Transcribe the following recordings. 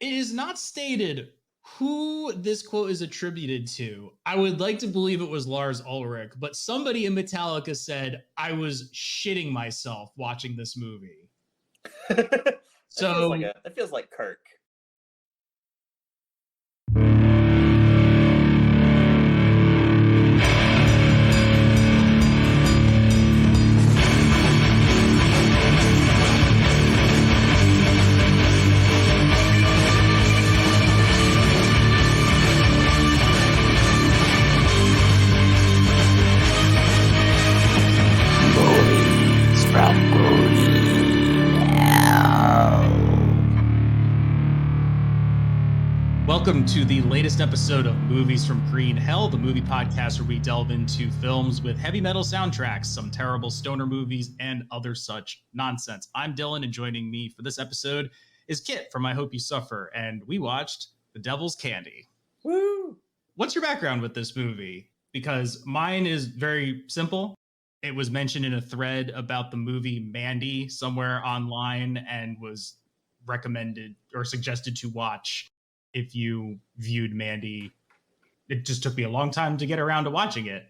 It is not stated who this quote is attributed to. I would like to believe it was Lars Ulrich, but somebody in Metallica said, I was shitting myself watching this movie. That feels like Kirk. Welcome to the latest episode of Movies from Green Hell, the movie podcast where we delve into films with heavy metal soundtracks, some terrible stoner movies, and other such nonsense. I'm Dylan, and joining me for this episode is Kit from I Hope You Suffer, and we watched The Devil's Candy. Woo! What's your background with this movie? Because mine is very simple. It was mentioned in a thread about the movie Mandy somewhere online and was recommended or suggested to watch if you viewed Mandy. It just took me a long time to get around to watching it.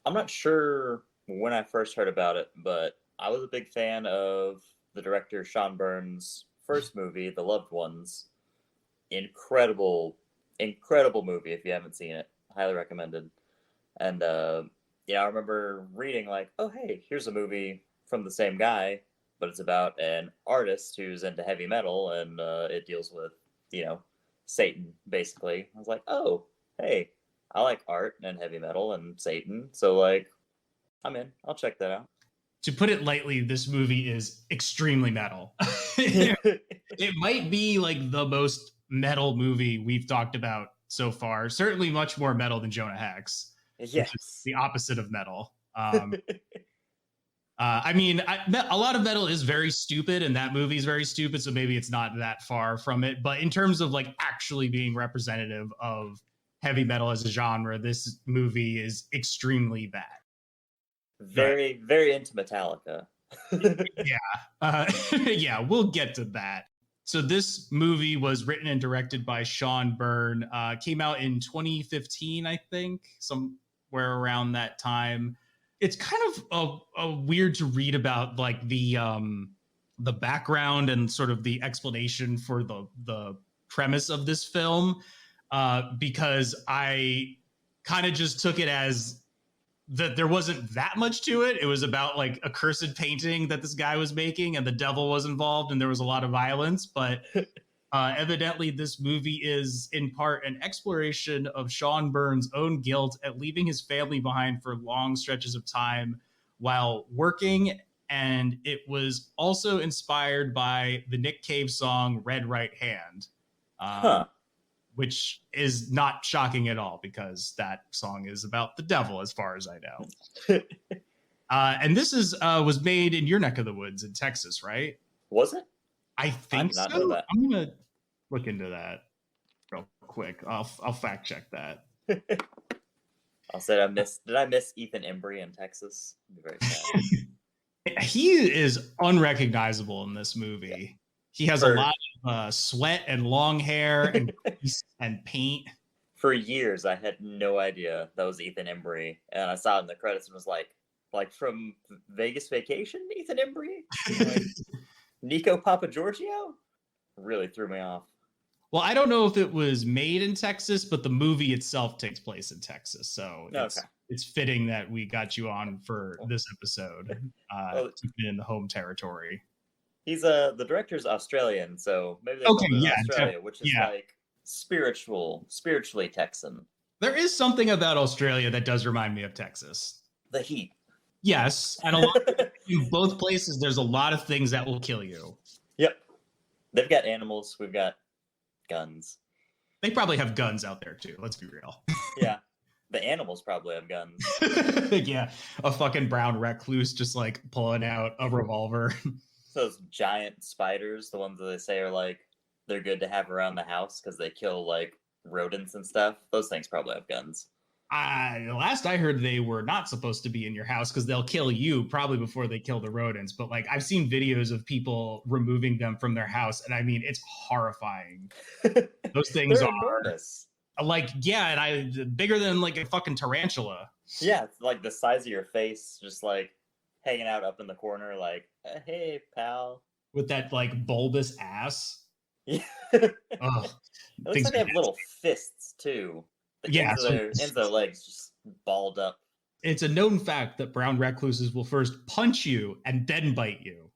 I'm not sure when I first heard about it, but I was a big fan of the director Sean Byrne's first movie, The Loved Ones. Incredible movie if you haven't seen it. Highly recommended. And I remember reading like, oh, hey, here's a movie from the same guy, but it's about an artist who's into heavy metal, and it deals with, Satan, basically. I was like, oh, hey, I like art and heavy metal and Satan, so, I'm in. I'll check that out. To put it lightly, this movie is extremely metal. It might be, the most metal movie we've talked about so far. Certainly much more metal than Jonah Hex. Yes. Which is the opposite of metal. A lot of metal is very stupid, and that movie is very stupid, so maybe it's not that far from it. But in terms of actually being representative of heavy metal as a genre, this movie is extremely bad. Very, very into Metallica. Yeah, we'll get to that. So this movie was written and directed by Sean Byrne. Came out in 2015, I think, somewhere around that time. It's kind of a weird to read about the background and sort of the explanation for the premise of this film, because I kind of just took it as that there wasn't that much to it. It was about a cursed painting that this guy was making, and the devil was involved, and there was a lot of violence. But evidently, this movie is in part an exploration of Sean Byrne's own guilt at leaving his family behind for long stretches of time while working. And it was also inspired by the Nick Cave song Red Right Hand, which is not shocking at all because that song is about the devil, as far as I know. And this was made in your neck of the woods in Texas, right? Was it? I think so. I'm gonna look into that real quick. I'll fact check that. I'll say did I miss Ethan Embry in Texas? I'd be very sad. He is unrecognizable in this movie. Yeah. He has a lot of sweat and long hair and and paint. For years, I had no idea that was Ethan Embry, and I saw it in the credits and was like from Vegas Vacation, Ethan Embry, Nico Papagiorgio. Really threw me off. Well, I don't know if it was made in Texas, but the movie itself takes place in Texas, so it's fitting that we got you on for this episode, in the home territory. He's the director's Australian, so maybe they call it Australia, which is spiritually Texan. There is something about Australia that does remind me of Texas. The heat. Yes, and in both places, there's a lot of things that will kill you. Yep. They've got animals. We've got guns. They probably have guns out there, too. Let's be real. Yeah. The animals probably have guns. Yeah. A fucking brown recluse just pulling out a revolver. Those giant spiders, the ones that they say are they're good to have around the house because they kill rodents and stuff. Those things probably have guns. Last I heard, they were not supposed to be in your house because they'll kill you probably before they kill the rodents. But like, I've seen videos of people removing them from their house, and I mean, it's horrifying. Those things They're are enormous. like, yeah, and I bigger than like a fucking tarantula. Yeah, it's like the size of your face, just like hanging out up in the corner, like, hey, pal. With that like bulbous ass. Yeah. Oh, It looks like they have little fists too. The yeah, ends of their legs just balled up. It's a known fact that brown recluses will first punch you and then bite you.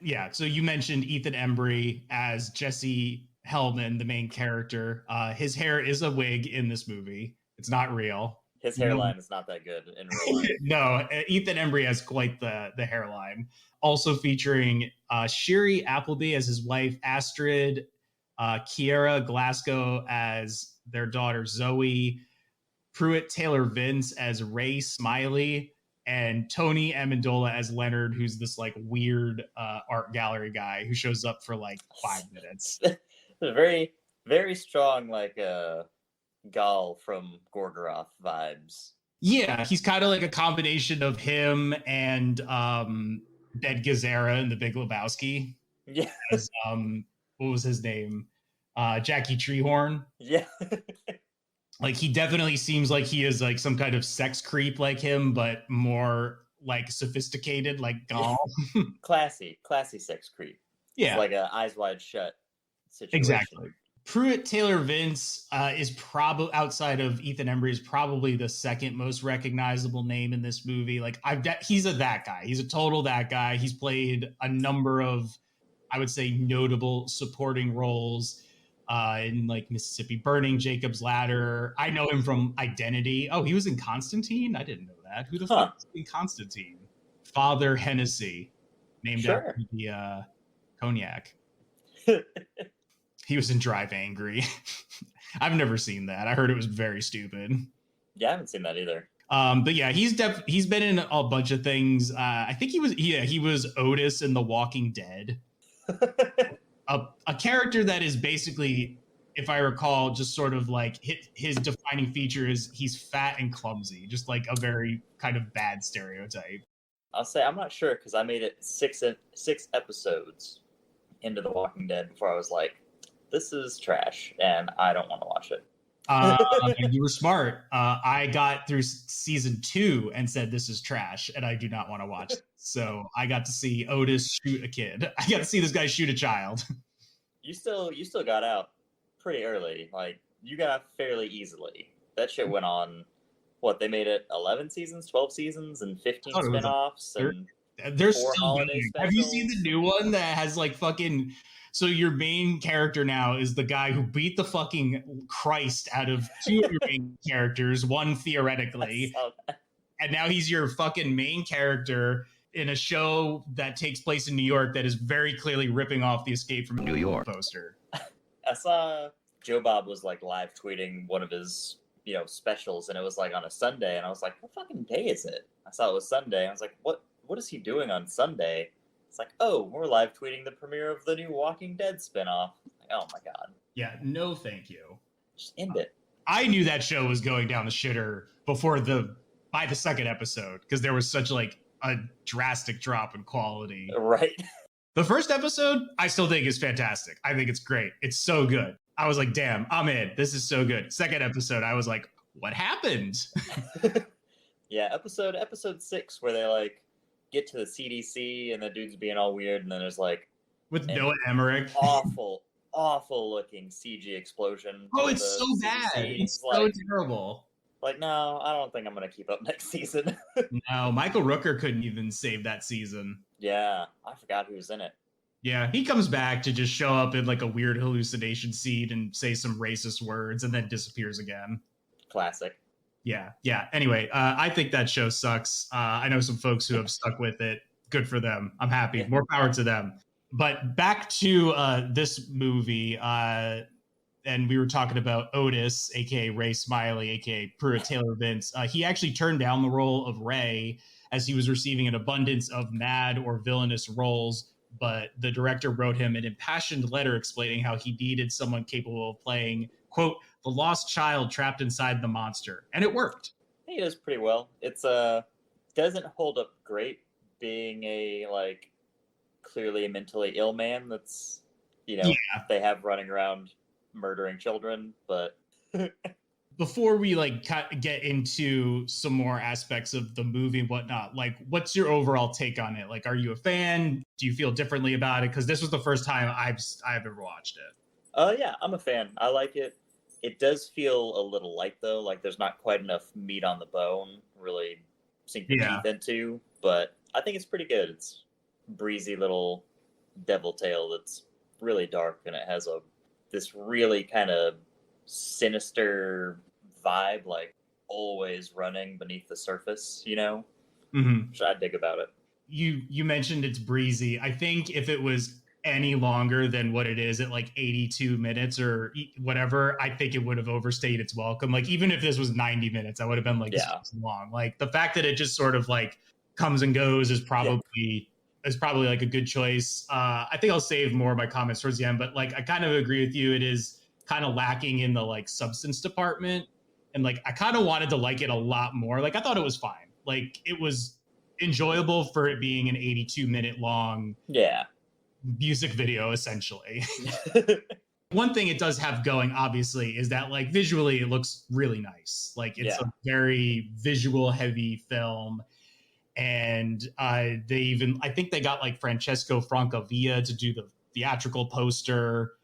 Yeah, so you mentioned Ethan Embry as Jesse Hellman, the main character. His hair is a wig in this movie. It's not real. His hairline is not that good in real life. No, Ethan Embry has quite the hairline. Also featuring Shiri Appleby as his wife, Astrid, Kiera Glasgow as their daughter, Zoe, Pruitt Taylor Vince as Ray Smiley, and Tony Amendola as Leonard, who's this like weird art gallery guy who shows up for like 5 minutes. Very, very strong, like Gal from Gorgoroth vibes. Yeah, he's kind of like a combination of him and Bed Gazzara in The Big Lebowski. Yeah. As, what was his name? Jackie Treehorn. Yeah. Like, he definitely seems like he is like some kind of sex creep like him, but more like sophisticated, like Gal. Classy sex creep. Yeah. It's like a Eyes Wide Shut situation. Exactly. Pruitt Taylor Vince is probably, outside of Ethan Embry, is probably the second most recognizable name in this movie. Like, he's that guy. He's a total that guy. He's played a number of, I would say, notable supporting roles in like Mississippi Burning, Jacob's Ladder. I know him from Identity. Oh, he was in Constantine? I didn't know that. Who the fuck was in Constantine? Father Hennessy, named after the cognac. He was in Drive Angry. I've never seen that. I heard it was very stupid. Yeah, I haven't seen that either. But yeah, he's been in a bunch of things. I think he was Otis in The Walking Dead. A character that is basically, if I recall, just sort of like his defining feature is he's fat and clumsy, just like a very kind of bad stereotype. I'll say I'm not sure because I made it six episodes into The Walking Dead before I was like, this is trash and I don't want to watch it. You were smart. I got through season 2 and said this is trash and I do not want to watch it. So I got to see Otis shoot a kid. I got to see this guy shoot a child. You still got out pretty early. Like, you got out fairly easily. That shit went on, what, they made it 11 seasons, 12 seasons, and 15 spinoffs, and there's 4 holiday specials. Have you seen the new one that has like fucking... So your main character now is the guy who beat the fucking Christ out of 2 of your main characters, one theoretically. And now he's your fucking main character in a show that takes place in New York that is very clearly ripping off the Escape from New York poster. I saw Joe Bob was like live tweeting one of his, specials, and it was like on a Sunday, and I was like, what fucking day is it? I saw it was Sunday. I was like, what is he doing on Sunday? It's like, oh, we're live tweeting the premiere of the new Walking Dead spinoff. Like, oh my god. Yeah, no thank you. Just end it. I knew that show was going down the shitter by the second episode, because there was such like a drastic drop in quality. Right. The first episode, I still think is fantastic. I think it's great. It's so good. I was like, damn, I'm in. This is so good. Second episode, I was like, what happened? Yeah, episode 6, where they like get to the CDC and the dude's being all weird, and then there's like with Noah Emmerich, awful looking CG explosion. Oh, it's so bad. It's so terrible. Like, no, I don't think I'm gonna keep up next season. No, Michael Rooker couldn't even save that season. Yeah, I forgot who was in it. Yeah, he comes back to just show up in like a weird hallucination seed and say some racist words and then disappears again. Classic. Yeah. Anyway, I think that show sucks. I know some folks who have stuck with it. Good for them. I'm happy. Yeah. More power to them. But back to this movie, and we were talking about Otis, a.k.a. Ray Smiley, a.k.a. Pruitt Taylor Vince. He actually turned down the role of Ray as he was receiving an abundance of mad or villainous roles, but the director wrote him an impassioned letter explaining how he needed someone capable of playing, quote, the lost child trapped inside the monster. And it worked. I think it does pretty well. It's doesn't hold up great being a like clearly a mentally ill man that's they have running around murdering children, but before we like get into some more aspects of the movie and whatnot, like what's your overall take on it? Like, are you a fan? Do you feel differently about it? Because this was the first time I've ever watched it. Yeah, I'm a fan. I like it. It does feel a little light though, like there's not quite enough meat on the bone really sink your teeth into, but I think it's pretty good. It's breezy little devil tale that's really dark, and it has this really kind of sinister vibe, like always running beneath the surface, which I dig about it. You mentioned it's breezy. I think if it was any longer than what it is at like 82 minutes or whatever, I think it would have overstayed its welcome. Like even if this was 90 minutes, I would have been like, this is long. Like the fact that it just sort of like comes and goes is probably like a good choice. I think I'll save more of my comments towards the end, but like I kind of agree with you. It is kind of lacking in the like substance department, and like I kind of wanted to like it a lot more. Like I thought it was fine. Like it was enjoyable for it being an 82-minute long music video essentially. One thing it does have going, obviously, is that like visually it looks really nice. Like it's a very visual heavy film. And I think they got like Francesco Francavilla to do the theatrical poster,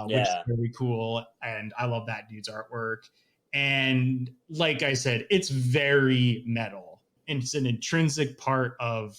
which is really cool. And I love that dude's artwork. And like I said, it's very metal. It's an intrinsic part of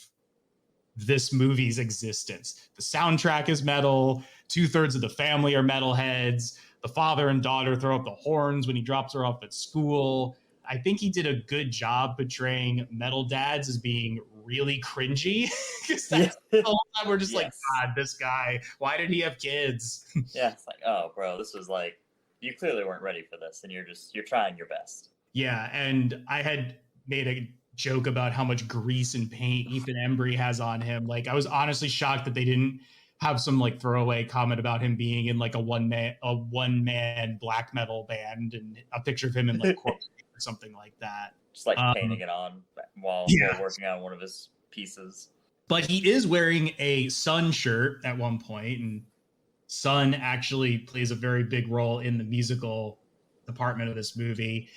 this movie's existence. The soundtrack is metal. 2/3 of the family are metalheads. The father and daughter throw up the horns when he drops her off at school. I think he did a good job portraying metal dads as being really cringy. Because that's the whole time we're just like, God, this guy, why did he have kids? It's like, oh, bro, this was like, you clearly weren't ready for this, and you're trying your best. Yeah, and I had made a joke about how much grease and paint Ethan Embry has on him. Like, I was honestly shocked that they didn't have some like throwaway comment about him being in like a one man black metal band, and a picture of him in like or something like that. Just like painting it on while working on one of his pieces. But he is wearing a Sunn shirt at one point, and Sunn actually plays a very big role in the musical department of this movie.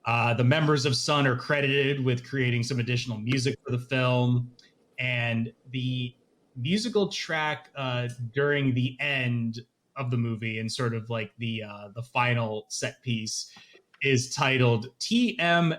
The members of Sunn are credited with creating some additional music for the film, and the musical track during the end of the movie and sort of like the final set piece is titled TMFBSI,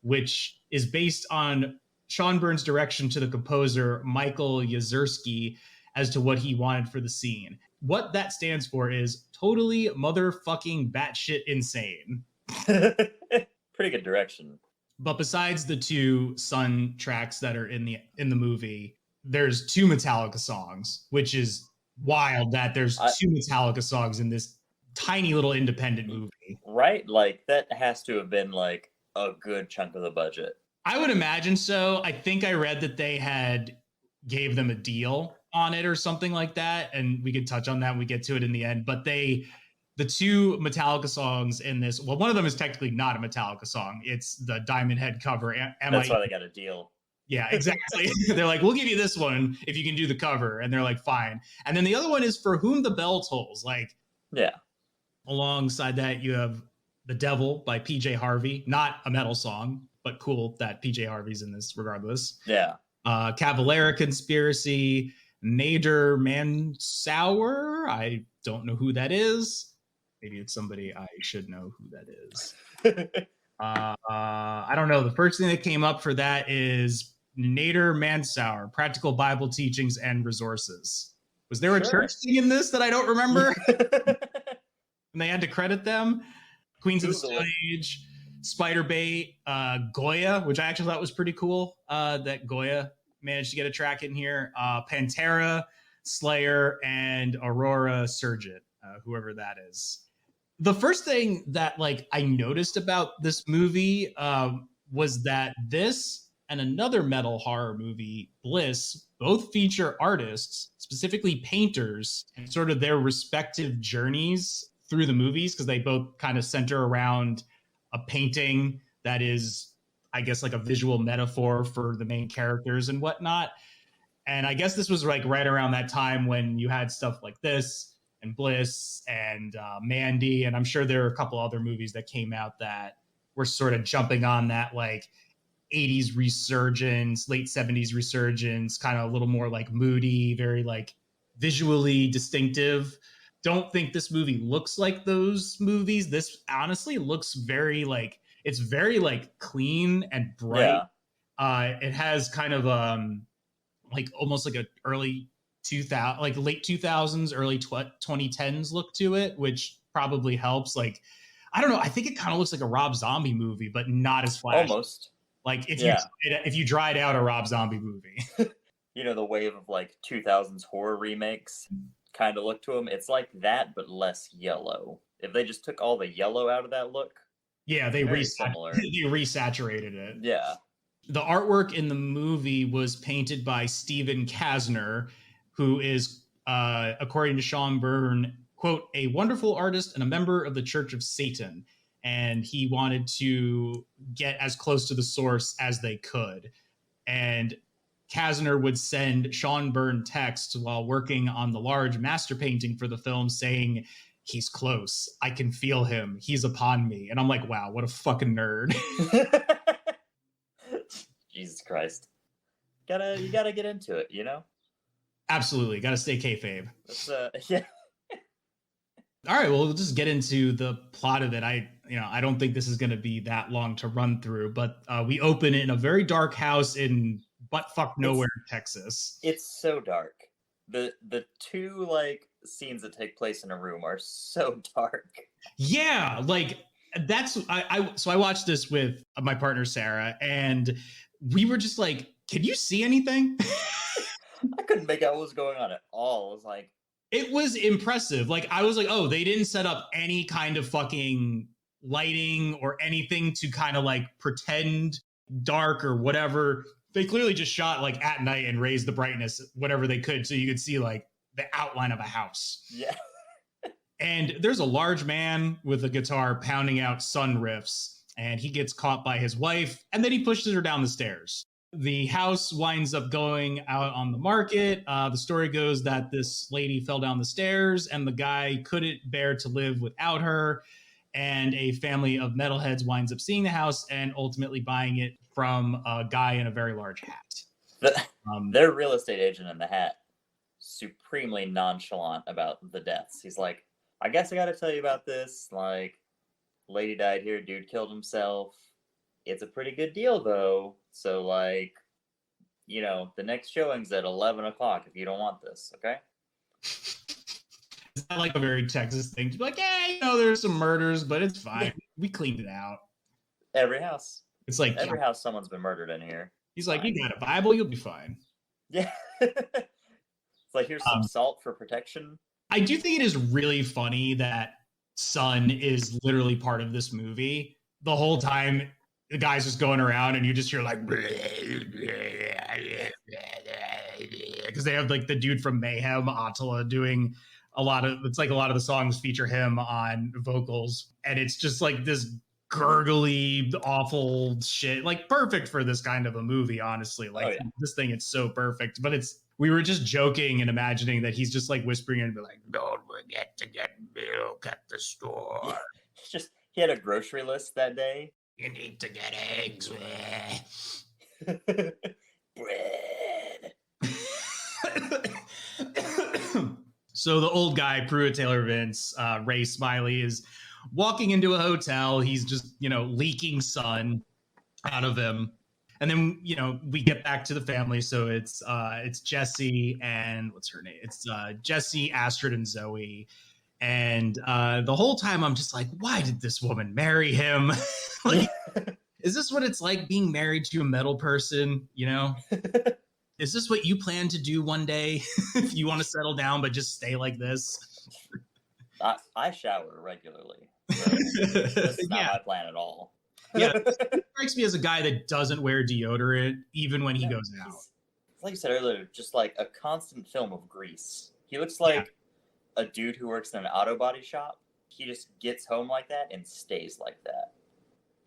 which is based on Sean Byrne's direction to the composer Michael Yezerski as to what he wanted for the scene. What that stands for is totally motherfucking batshit insane. Pretty good direction. But besides the two Sunn tracks that are in the movie, there's two Metallica songs, which is wild that there's two Metallica songs in this tiny little independent movie. Right? Like that has to have been like a good chunk of the budget. I would imagine so. I think I read that they had gave them a deal on it or something like that, and we could touch on that when we get to it in the end. But the two Metallica songs in this, well, one of them is technically not a Metallica song. It's the Diamond Head cover. That's why they got a deal. Yeah, exactly. They're like, we'll give you this one if you can do the cover. And they're like, fine. And then the other one is For Whom the Bell Tolls. Like, alongside that, you have The Devil by PJ Harvey. Not a metal song, but cool that PJ Harvey's in this regardless. Yeah. Cavalera Conspiracy, Nader Mansour. I don't know who that is. Maybe it's somebody I should know who that is. I don't know. The first thing that came up for that is Nader Mansour, Practical Bible Teachings and Resources. Was there a church thing in this that I don't remember? And they had to credit them. Queens of the Stone Age, Spiderbait, Goya, which I actually thought was pretty cool. That Goya managed to get a track in here. Pantera, Slayer, and Aurora Surgeon, whoever that is. The first thing that like I noticed about this movie was that this and another metal horror movie, Bliss, both feature artists, specifically painters, and sort of their respective journeys through the movies because they both kind of center around a painting that is, I guess, like a visual metaphor for the main characters and whatnot. And I guess this was like right around that time when you had stuff like this and Bliss and Mandy. And I'm sure there are a couple other movies that came out that were sort of jumping on that like 80s resurgence, late 70s resurgence, kind of a little more like moody, very like visually distinctive. Don't think this movie looks like those movies. This honestly looks very like, it's very like clean and bright. It has kind of like almost like a early 2000, like late 2000s, early 2010s look to it, which probably helps. Like, I don't know. I think it kind of looks like a Rob Zombie movie, but not as flashy. Almost. Like if you dried out a Rob Zombie movie. You know, the wave of like 2000s horror remakes kind of look to them. It's like that, but less yellow. If they just took all the yellow out of that look. Yeah, they resaturated it. Yeah. The artwork in the movie was painted by Stephen Kasner, who is, according to Sean Byrne, quote, a wonderful artist and a member of the Church of Satan. And he wanted to get as close to the source as they could. And Kasner would send Sean Byrne texts while working on the large master painting for the film saying, he's close. I can feel him. He's upon me. And I'm like, wow, what a fucking nerd. Jesus Christ. You gotta get into it, you know? Absolutely. Gotta stay kayfabe. Yeah. All right, well, we'll just get into the plot of it. I don't think this is going to be that long to run through, but we open in a very dark house in buttfuck nowhere, Texas. It's so dark. The two like scenes that take place in a room are so dark. Yeah, like that's I watched this with my partner Sarah, and we were just like, "Can you see anything?" I couldn't make out what was going on at all. It was like. It was impressive. Like, I was like, oh, they didn't set up any kind of fucking lighting or anything to kind of like pretend dark or whatever. They clearly just shot like at night and raised the brightness, whatever they could, so you could see like the outline of a house. Yeah. And there's a large man with a guitar pounding out Sunn riffs, and he gets caught by his wife, and then he pushes her down the stairs. The house winds up going out on the market. The story goes that this lady fell down the stairs and the guy couldn't bear to live without her. And a family of metalheads winds up seeing the house and ultimately buying it from a guy in a very large hat. Their real estate agent in the hat, supremely nonchalant about the deaths. He's like, I guess I got to tell you about this. Like, lady died here, dude killed himself. It's a pretty good deal, though. So, like, you know, the next showing's at 11 o'clock if you don't want this, okay? It's not like a very Texas thing to be like, yeah, you know, there's some murders, but it's fine. We cleaned it out. Every house. It's like every house someone's been murdered in here. He's like, you got a Bible, you'll be fine. Yeah. It's like, here's some salt for protection. I do think it is really funny that Sunn is literally part of this movie. The whole time, the guy's just going around and you just hear like, because they have like the dude from Mayhem, Attila, doing a lot of the songs feature him on vocals. And it's just like this gurgly, awful shit, like perfect for this kind of a movie, honestly. Like this thing, it's so perfect. But we were just joking and imagining that he's just like whispering and be like, don't forget to get milk at the store. He had a grocery list that day. You need to get eggs. Bread. So the old guy, Pruitt Taylor Vince, Ray Smiley, is walking into a hotel. He's just, leaking sun out of him. And then, we get back to the family. So it's Jesse and what's her name? It's Jesse, Astrid, and Zoe. And the whole time I'm just like, why did this woman marry him? Like, is this what it's like being married to a metal person? Is this what you plan to do one day if you want to settle down, but just stay like this? I shower regularly. So this is not my plan at all. Yeah, it strikes me as a guy that doesn't wear deodorant even when he goes out. Like you said earlier, just like a constant film of grease. He looks like a dude who works in an auto body shop he just gets home like that and stays like that.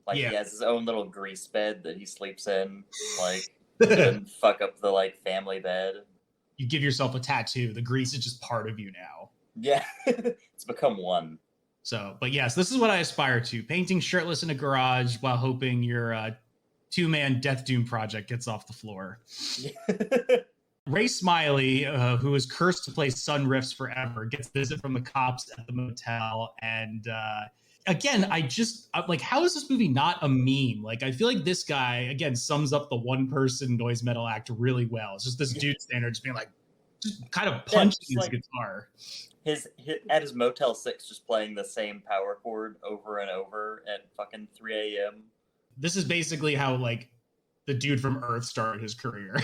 Like, Yeah. he has his own little grease bed that he sleeps in. Like, he doesn't fuck up the, like, family bed. You give yourself a tattoo. The grease is just part of you now. Yeah. It's become one. So, but yes, this is what I aspire to. Painting shirtless in a garage while hoping your two-man Death Doom project gets off the floor. Ray Smiley, who is cursed to play Sunn riffs forever, gets a visit from the cops at the motel. And again, like, how is this movie not a meme? Like, I feel like this guy, again, sums up the one-person noise metal act really well. It's just this dude standing there just being like, just kind of punching his like, guitar. At his Motel 6, just playing the same power chord over and over at fucking 3 a.m. This is basically how, like, the dude from Earth started his career.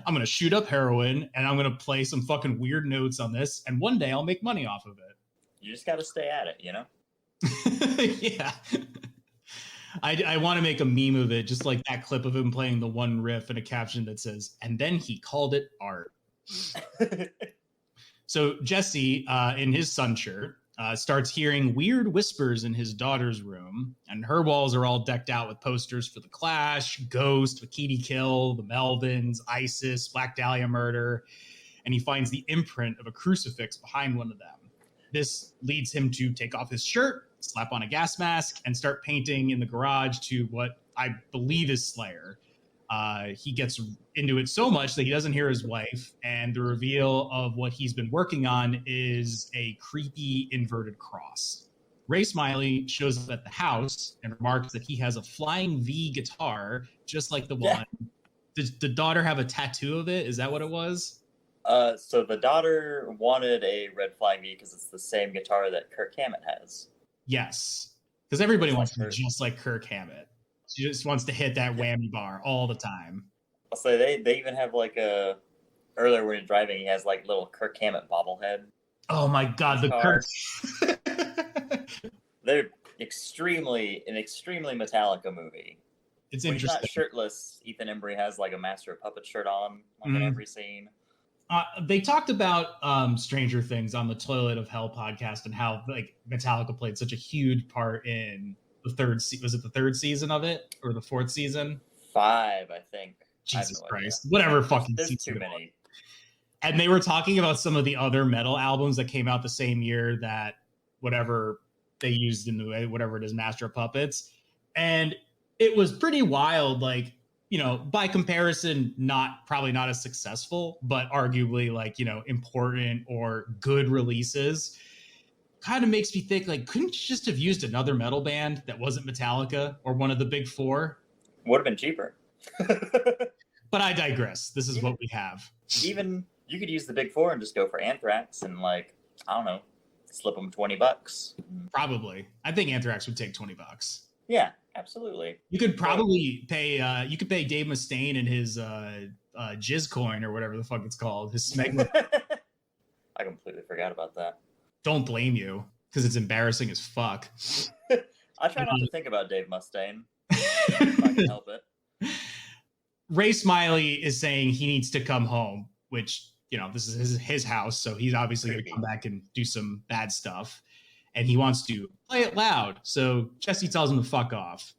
I'm going to shoot up heroin, and I'm going to play some fucking weird notes on this, and one day I'll make money off of it. You just got to stay at it, you know? Yeah. I want to make a meme of it, just like that clip of him playing the one riff and a caption that says, and then he called it art. So Jesse, in his Sunn shirt, starts hearing weird whispers in his daughter's room, and her walls are all decked out with posters for The Clash, Ghost, Vakiti Kill, The Melvins, ISIS, Black Dahlia Murder, and he finds the imprint of a crucifix behind one of them. This leads him to take off his shirt, slap on a gas mask, and start painting in the garage to what I believe is Slayer. He gets into it so much that he doesn't hear his wife, and the reveal of what he's been working on is a creepy inverted cross. Ray Smiley shows up at the house and remarks that he has a flying V guitar, just like the one. Did the daughter have a tattoo of it? Is that what it was? So the daughter wanted a red flying V because it's the same guitar that Kirk Hammett has. Yes, because everybody wants to be just like Kirk Hammett. She just wants to hit that whammy bar all the time. I'll say they even have like earlier when he's driving, he has like little Kirk Hammett bobblehead. Oh my god, the Kirk. They're an extremely Metallica movie. It's when interesting. He's not shirtless, Ethan Embry has like a Master of Puppets shirt on, like in every scene. They talked about Stranger Things on the Toilet of Hell podcast and how like Metallica played such a huge part in the third. Was it the third season of it or the fourth season? 5, I think. Jesus Christ, whatever fucking. There's too many. And they were talking about some of the other metal albums that came out the same year that whatever they used in the whatever it is, Master of Puppets, and it was pretty wild. Like, you know, by comparison, probably not as successful, but arguably like, you know, important or good releases. Kind of makes me think, like, couldn't you just have used another metal band that wasn't Metallica or one of the big four? Would have been cheaper. But I digress. This is what we have. Even you could use the big four and just go for Anthrax and, like, I don't know, slip them $20. Probably. I think Anthrax would take $20. Yeah, absolutely. You could probably pay Dave Mustaine and his Jizz coin or whatever the fuck it's called. His smegma. I completely forgot about that. Don't blame you, because it's embarrassing as fuck. I try not to think about Dave Mustaine. If I can help it. Ray Smiley is saying he needs to come home, which, you know, this is his house, so he's obviously going to come back and do some bad stuff. And he wants to play it loud. So Jesse tells him to fuck off.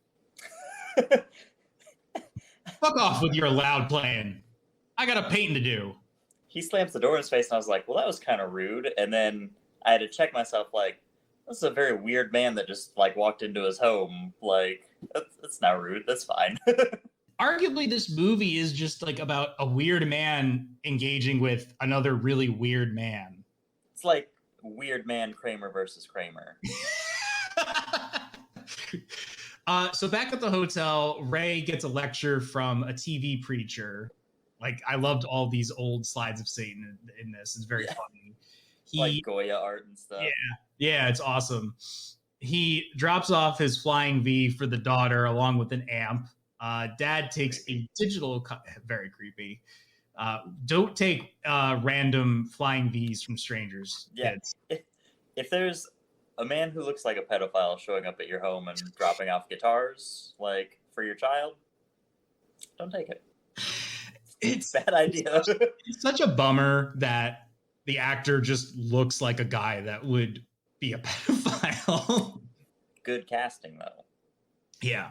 Fuck off with your loud playing. I got a painting to do. He slams the door in his face, and I was like, well, that was kind of rude. And then I had to check myself, like, this is a very weird man that just, like, walked into his home. Like, that's not rude. That's fine. Arguably, this movie is just, like, about a weird man engaging with another really weird man. It's like Weird Man Kramer versus Kramer. So back at the hotel, Ray gets a lecture from a TV preacher. Like, I loved all these old slides of Satan in this. It's very funny. Like Goya art and stuff. Yeah, it's awesome. He drops off his flying V for the daughter along with an amp. Dad takes a digital, very creepy. Don't take random flying Vs from strangers. Yeah. Kids. If there's a man who looks like a pedophile showing up at your home and dropping off guitars, like, for your child, don't take it. It's a bad idea. It's such a bummer that the actor just looks like a guy that would be a pedophile. Good casting, though. Yeah.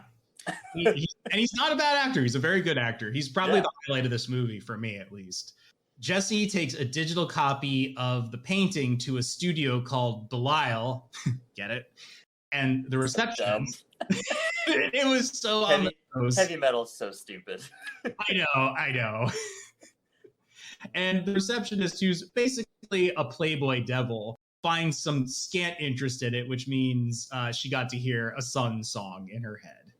And he's not a bad actor. He's a very good actor. He's probably the highlight of this movie, for me at least. Jesse takes a digital copy of the painting to a studio called Belial. Get it? And the receptionist. It was so on the nose. Heavy metal is so stupid. I know. And the receptionist, who's basically a Playboy devil, finds some scant interest in it, which means she got to hear a Sunn song in her head.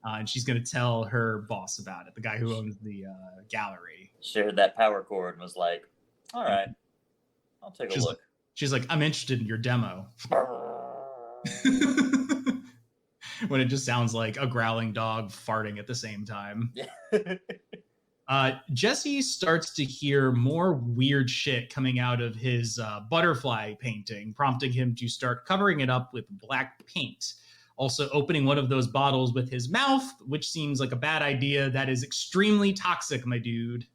And she's going to tell her boss about it, the guy who owns the gallery. She heard that power chord and was like, all right, I'll take a look. She's like, I'm interested in your demo. When it just sounds like a growling dog farting at the same time. Jesse starts to hear more weird shit coming out of his butterfly painting, prompting him to start covering it up with black paint. Also opening one of those bottles with his mouth, which seems like a bad idea. That is extremely toxic, my dude.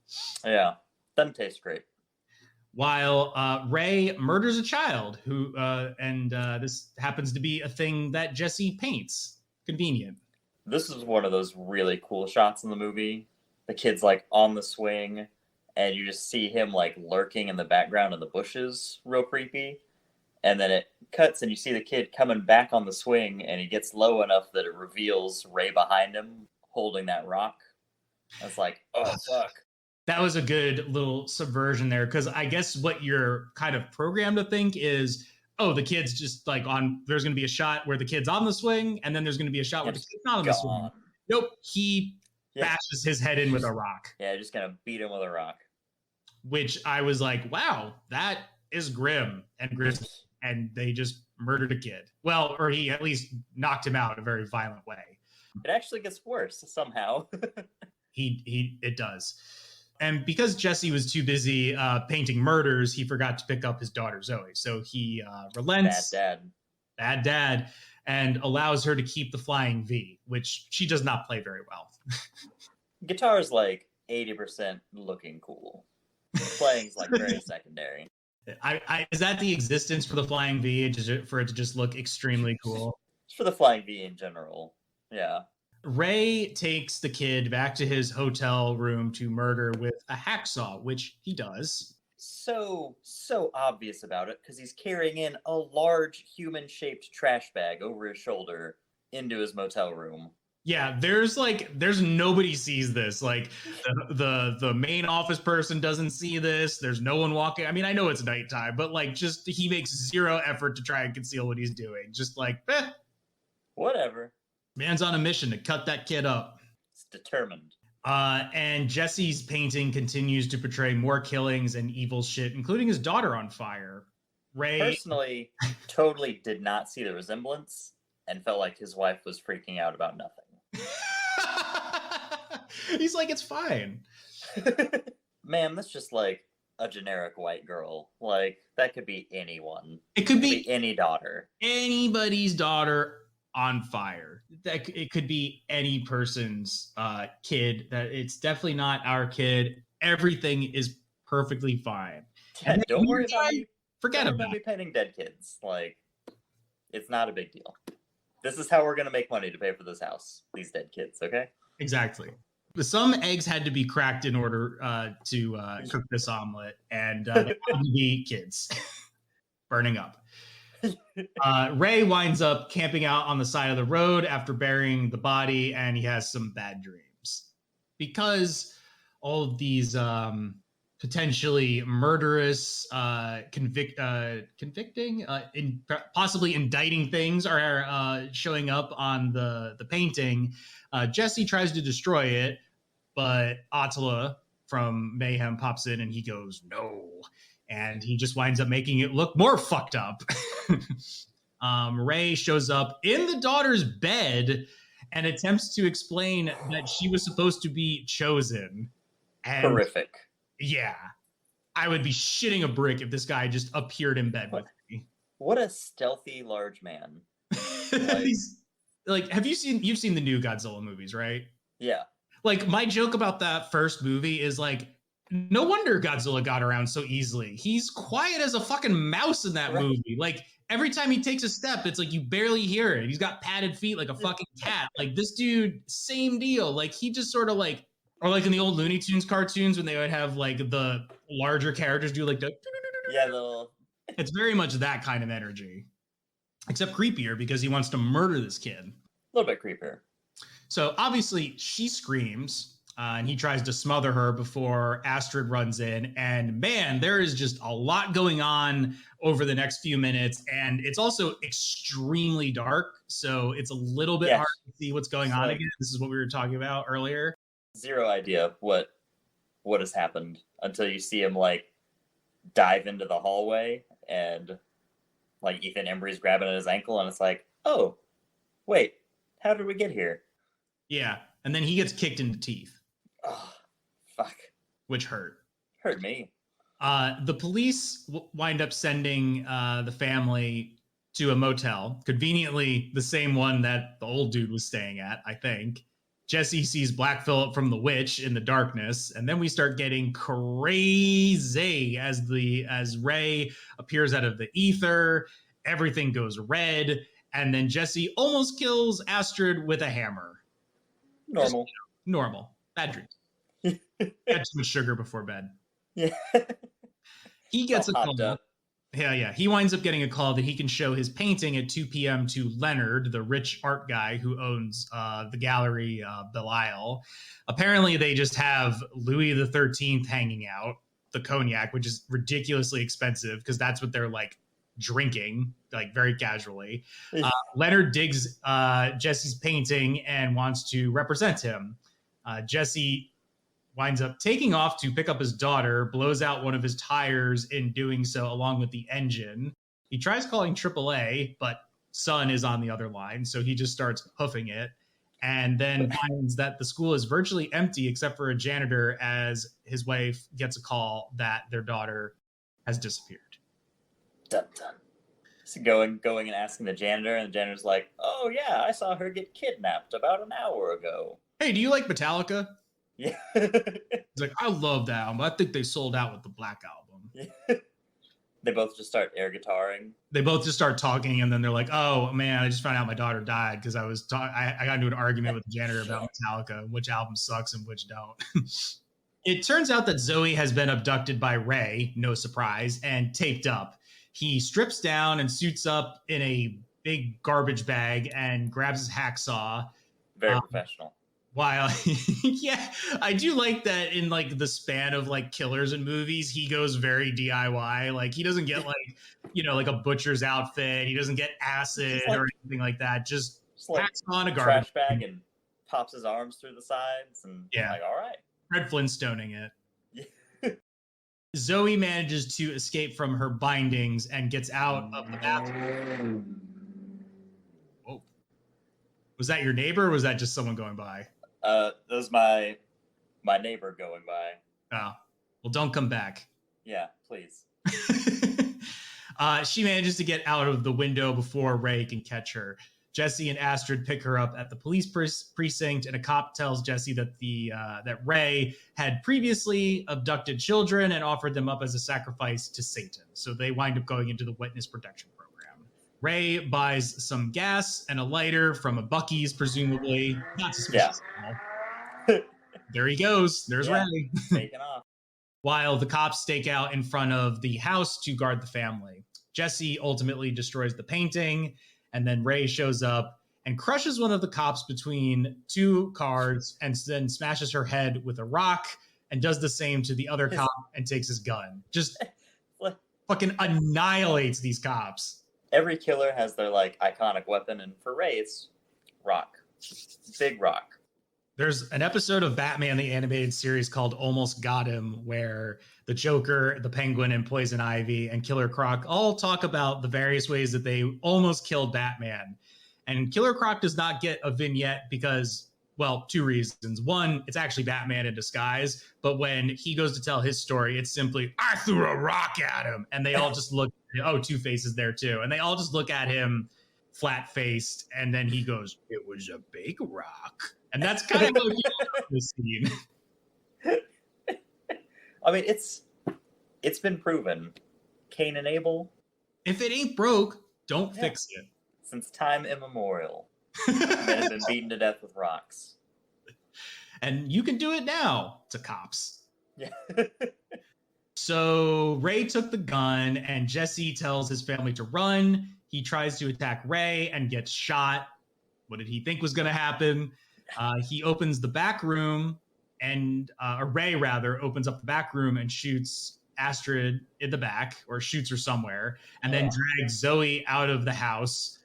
Yeah, doesn't taste great. While Ray murders a child, and this happens to be a thing that Jesse paints. Convenient. This is one of those really cool shots in the movie. The kid's like on the swing, and you just see him like lurking in the background in the bushes, real creepy. And then it cuts, and you see the kid coming back on the swing, and he gets low enough that it reveals Ray behind him holding that rock. That's like, oh, fuck. That was a good little subversion there, because I guess what you're kind of programmed to think is, oh, the kid's just like there's going to be a shot where the kid's on the swing, and then there's going to be a shot where the kid's not on the swing. Nope, he bashes his head in with a rock. Yeah, just going to beat him with a rock. Which I was like, wow, that is grim and grisly. And they just murdered a kid. Well, or he at least knocked him out in a very violent way. It actually gets worse somehow. It does. And because Jesse was too busy painting murders, he forgot to pick up his daughter Zoe. So he relents. Bad dad. And allows her to keep the flying V, which she does not play very well. Guitar's like 80% looking cool. Playing's like very secondary. Is that the existence for the flying V, for it to just look extremely cool? Just for the flying V in general. Yeah. Ray takes the kid back to his hotel room to murder with a hacksaw, which he does. So obvious about it, because he's carrying in a large human-shaped trash bag over his shoulder into his motel room. Yeah, there's nobody sees this. Like the main office person doesn't see this. There's no one walking. I mean, I know it's nighttime, but like just he makes zero effort to try and conceal what he's doing. Just like, whatever. Man's on a mission to cut that kid up. It's determined. And Jesse's painting continues to portray more killings and evil shit, including his daughter on fire. Ray personally totally did not see the resemblance and felt like his wife was freaking out about nothing. He's like, it's fine. Ma'am, that's just like a generic white girl. Like, that could be anyone. It could be any daughter. Anybody's daughter on fire. It could be any person's kid. That it's definitely not our kid. Everything is perfectly fine. Yeah, don't worry about me. Forget about me painting dead kids. Like, it's not a big deal. This is how we're going to make money to pay for this house. These dead kids, okay? Exactly. Some eggs had to be cracked in order to cook this omelet, and they had to be kids burning up. Ray winds up camping out on the side of the road after burying the body, and he has some bad dreams. Because all of these potentially murderous, convicting, possibly indicting things are showing up on the painting. Jesse tries to destroy it, but Attila from Mayhem pops in and he goes, no. And he just winds up making it look more fucked up. Ray shows up in the daughter's bed and attempts to explain that she was supposed to be chosen. And horrific. Yeah. I would be shitting a brick if this guy just appeared in bed with me. What a stealthy large man. You've seen the new Godzilla movies, right? Yeah. Like, my joke about that first movie is like, no wonder Godzilla got around so easily. He's quiet as a fucking mouse in that movie. Like, Every time he takes a step, it's like you barely hear it. He's got padded feet like a fucking cat. Like this dude, same deal. Like he just sort of like, or like in the old Looney Tunes cartoons when they would have like the larger characters do like the. Yeah, the. It's very much that kind of energy, except creepier because he wants to murder this kid. A little bit creepier. So obviously she screams. And he tries to smother her before Astrid runs in. And man, there is just a lot going on over the next few minutes. And it's also extremely dark. So it's a little bit hard to see what's going on again. This is what we were talking about earlier. Zero idea what has happened until you see him like dive into the hallway and like Ethan Embry's grabbing at his ankle. And it's like, oh, wait, how did we get here? Yeah. And then he gets kicked in the teeth. Oh, fuck. Which hurt. Hurt me. The police wind up sending the family to a motel, conveniently the same one that the old dude was staying at, I think. Jesse sees Black Phillip from The Witch in the darkness, and then we start getting crazy as Ray appears out of the ether. Everything goes red, and then Jesse almost kills Astrid with a hammer. Normal. Just, normal. Bad dreams. Had too much sugar before bed. Yeah. He gets a call. Up. Yeah. He winds up getting a call that he can show his painting at 2 p.m. to Leonard, the rich art guy who owns the gallery Belial. Apparently, they just have Louis the 13th hanging out, the cognac, which is ridiculously expensive because that's what they're like drinking, like very casually. Leonard digs Jesse's painting and wants to represent him. Jesse winds up taking off to pick up his daughter, blows out one of his tires in doing so, along with the engine. He tries calling AAA, but Sunn is on the other line, so he just starts hoofing it, and then finds that the school is virtually empty except for a janitor as his wife gets a call that their daughter has disappeared. Dun, dun. So going and asking the janitor, and the janitor's like, oh yeah, I saw her get kidnapped about an hour ago. Hey, do you like Metallica? Yeah. He's like, I love that album. I think they sold out with the Black Album. Yeah. They both just start air guitaring. They both just start talking, and then they're like, oh man, I just found out my daughter died because I got into an argument with the janitor about Metallica, which album sucks and which don't. It turns out that Zoe has been abducted by Ray, no surprise, and taped up. He strips down and suits up in a big garbage bag and grabs his hacksaw. Very professional. While, yeah, I do like that in like the span of like killers and movies, he goes very DIY. Like he doesn't get like, like a butcher's outfit. He doesn't get acid or anything like that. Just packs on a garbage trash bag and pops his arms through the sides. And like, all right. Fred Flintstoning it. Yeah. Zoe manages to escape from her bindings and gets out of the bathroom. Whoa. Was that your neighbor or was that just someone going by? That was my neighbor going by. Oh, well, don't come back. Yeah, please. She manages to get out of the window before Ray can catch her. Jesse and Astrid pick her up at the police precinct, and a cop tells Jesse that that Ray had previously abducted children and offered them up as a sacrifice to Satan. So they wind up going into the witness protection program. Ray buys some gas and a lighter from a Buc-ee's, presumably. Not suspicious at all. There he goes. There's Ray. Taking off. While the cops stake out in front of the house to guard the family. Jesse ultimately destroys the painting, and then Ray shows up and crushes one of the cops between two cars and then smashes her head with a rock and does the same to the other cop and takes his gun. Just fucking annihilates these cops. Every killer has their like iconic weapon, and for Ray, it's rock. Big rock. There's an episode of Batman, the animated series called Almost Got Him, where the Joker, the Penguin, and Poison Ivy and Killer Croc all talk about the various ways that they almost killed Batman. And Killer Croc does not get a vignette because, well, two reasons. One, it's actually Batman in disguise. But when he goes to tell his story, it's simply, I threw a rock at him. And they all just look, oh, Two-Face is there too. And they all just look at him flat-faced. And then he goes, it was a big rock. And that's kind of how you know this scene. I mean, it's been proven. Cain and Abel. If it ain't broke, Don't Yeah. fix it. Since time immemorial, men have been beaten to death with rocks. And you can do it now to cops. Yeah. So Ray took the gun, and Jesse tells his family to run. He tries to attack Ray and gets shot. What did he think was going to happen? He opens the back room, and Ray rather opens up the back room and shoots Astrid in the back, or shoots her somewhere, and then drags Zoe out of the house,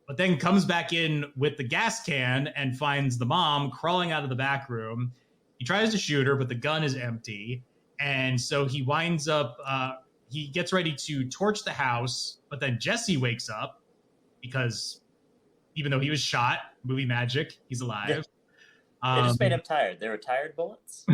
but then comes back in with the gas can and finds the mom crawling out of the back room. He tries to shoot her, but the gun is empty. And so he winds up, he gets ready to torch the house, but then Jesse wakes up because even though he was shot, movie magic, he's alive. They just made him tired. They were tired bullets?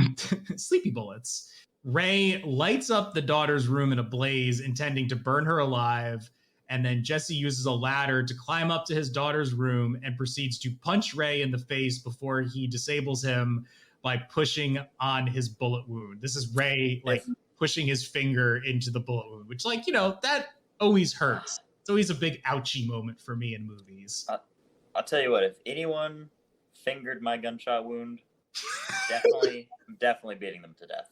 Sleepy bullets. Ray lights up the daughter's room in a blaze, intending to burn her alive. And then Jesse uses a ladder to climb up to his daughter's room and proceeds to punch Ray in the face before he disables him by pushing on his bullet wound. This is Ray pushing his finger into the bullet wound, which that always hurts. It's always a big ouchie moment for me in movies. I'll tell you what, if anyone fingered my gunshot wound, definitely beating them to death.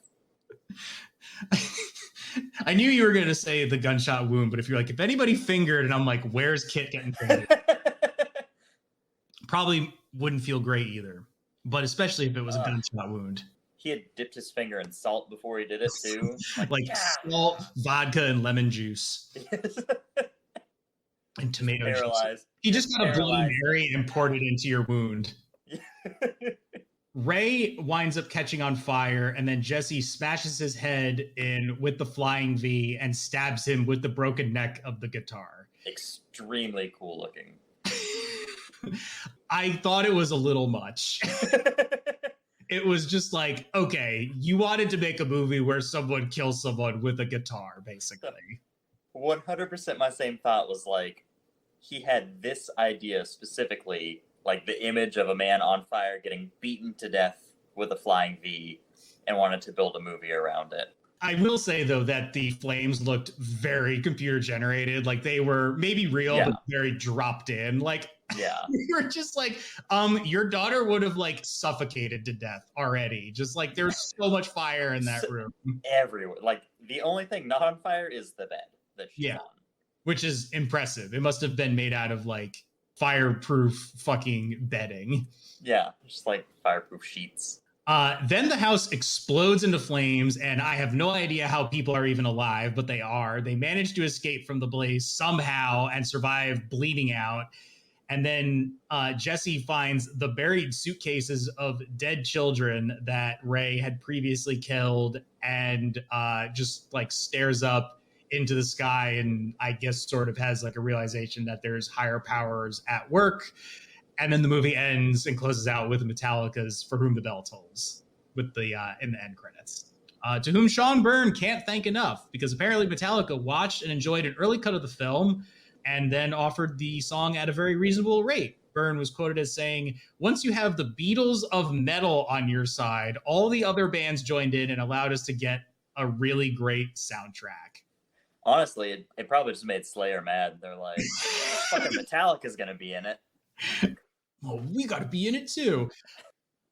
I knew you were going to say the gunshot wound, but if you're like, if anybody fingered, and I'm like, where's Kit getting fingered? Probably wouldn't feel great either, but especially if it was a gunshot wound. He had dipped his finger in salt before he did it too. Salt, vodka, and lemon juice. And tomato juice. He just got a Bloody Mary and poured it into your wound. Ray winds up catching on fire, and then Jesse smashes his head in with the flying V and stabs him with the broken neck of the guitar. Extremely cool looking. I thought it was a little much. It was just like, okay, you wanted to make a movie where someone kills someone with a guitar, basically. 100% my same thought was like, he had this idea specifically, like the image of a man on fire getting beaten to death with a flying V, and wanted to build a movie around it. I will say, though, that the flames looked very computer generated. Like they were maybe real, but very dropped in. Like, you're just like, your daughter would have like suffocated to death already. Just like there's so much fire in that room. Everywhere. Like the only thing not on fire is the bed that she's on. Which is impressive. It must have been made out of like fireproof fucking bedding. Yeah, just like fireproof sheets. Then the house explodes into flames, and I have no idea how people are even alive, but they are. They manage to escape from the blaze somehow and survive bleeding out. And then Jesse finds the buried suitcases of dead children that Ray had previously killed, and just like stares up into the sky, and I guess sort of has like a realization that there's higher powers at work. And then the movie ends and closes out with Metallica's "For Whom the Bell Tolls" with the in the end credits. To whom Sean Byrne can't thank enough, because apparently Metallica watched and enjoyed an early cut of the film and then offered the song at a very reasonable rate. Byrne was quoted as saying, "Once you have the Beatles of metal on your side, all the other bands joined in and allowed us to get a really great soundtrack." Honestly, it probably just made Slayer mad. They're like, fucking Metallica's going to be in it. Well, we got to be in it too.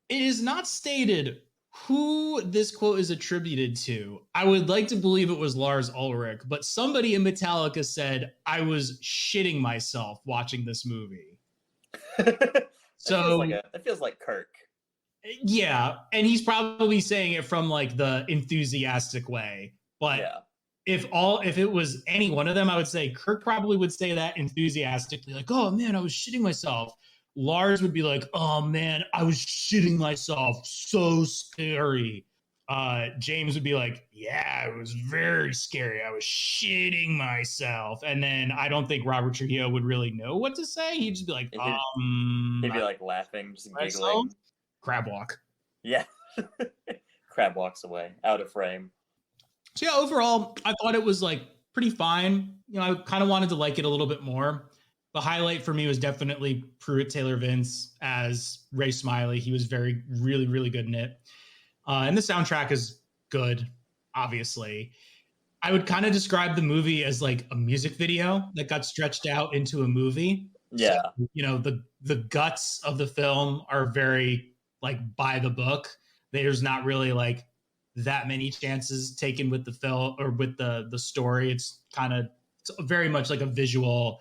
It is not stated who this quote is attributed to. I would like to believe it was Lars Ulrich, but somebody in Metallica said, "I was shitting myself watching this movie." That feels like Kirk. Yeah, and he's probably saying it from like the enthusiastic way. But if it was any one of them, I would say Kirk probably would say that enthusiastically, like, "Oh man, I was shitting myself." Lars would be like, "Oh man, I was shitting myself. So scary." James would be like, "Yeah, it was very scary. I was shitting myself." And then I don't think Robert Trujillo would really know what to say. He'd just be like, he'd be like laughing, just giggling. Crab walk. Yeah. Crab walks away, out of frame. So yeah, overall, I thought it was like pretty fine. I kind of wanted to like it a little bit more. The highlight for me was definitely Pruitt Taylor Vince as Ray Smiley. He was really, really good in it. And the soundtrack is good, obviously. I would kind of describe the movie as like a music video that got stretched out into a movie. So, Yeah. the guts of the film are very like by the book. There's not really like that many chances taken with the film or with the story. It's very much like a visual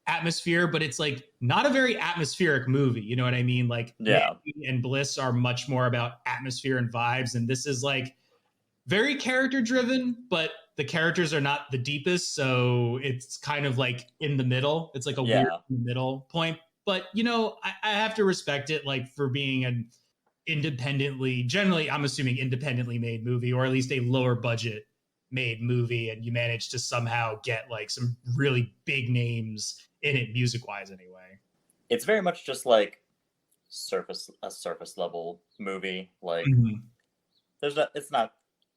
atmosphere, but it's like not a very atmospheric movie. You know what I mean? Like Yeah. Mandy and Bliss are much more about atmosphere and vibes, and this is like very character driven, but the characters are not the deepest, so it's kind of like in the middle. It's like a weird middle point. But I have to respect it, like for being an generally, I'm assuming independently made movie, or at least a lower budget made movie, and you managed to somehow get like some really big names in it, music wise, anyway. It's very much just like a surface level movie. Like it's not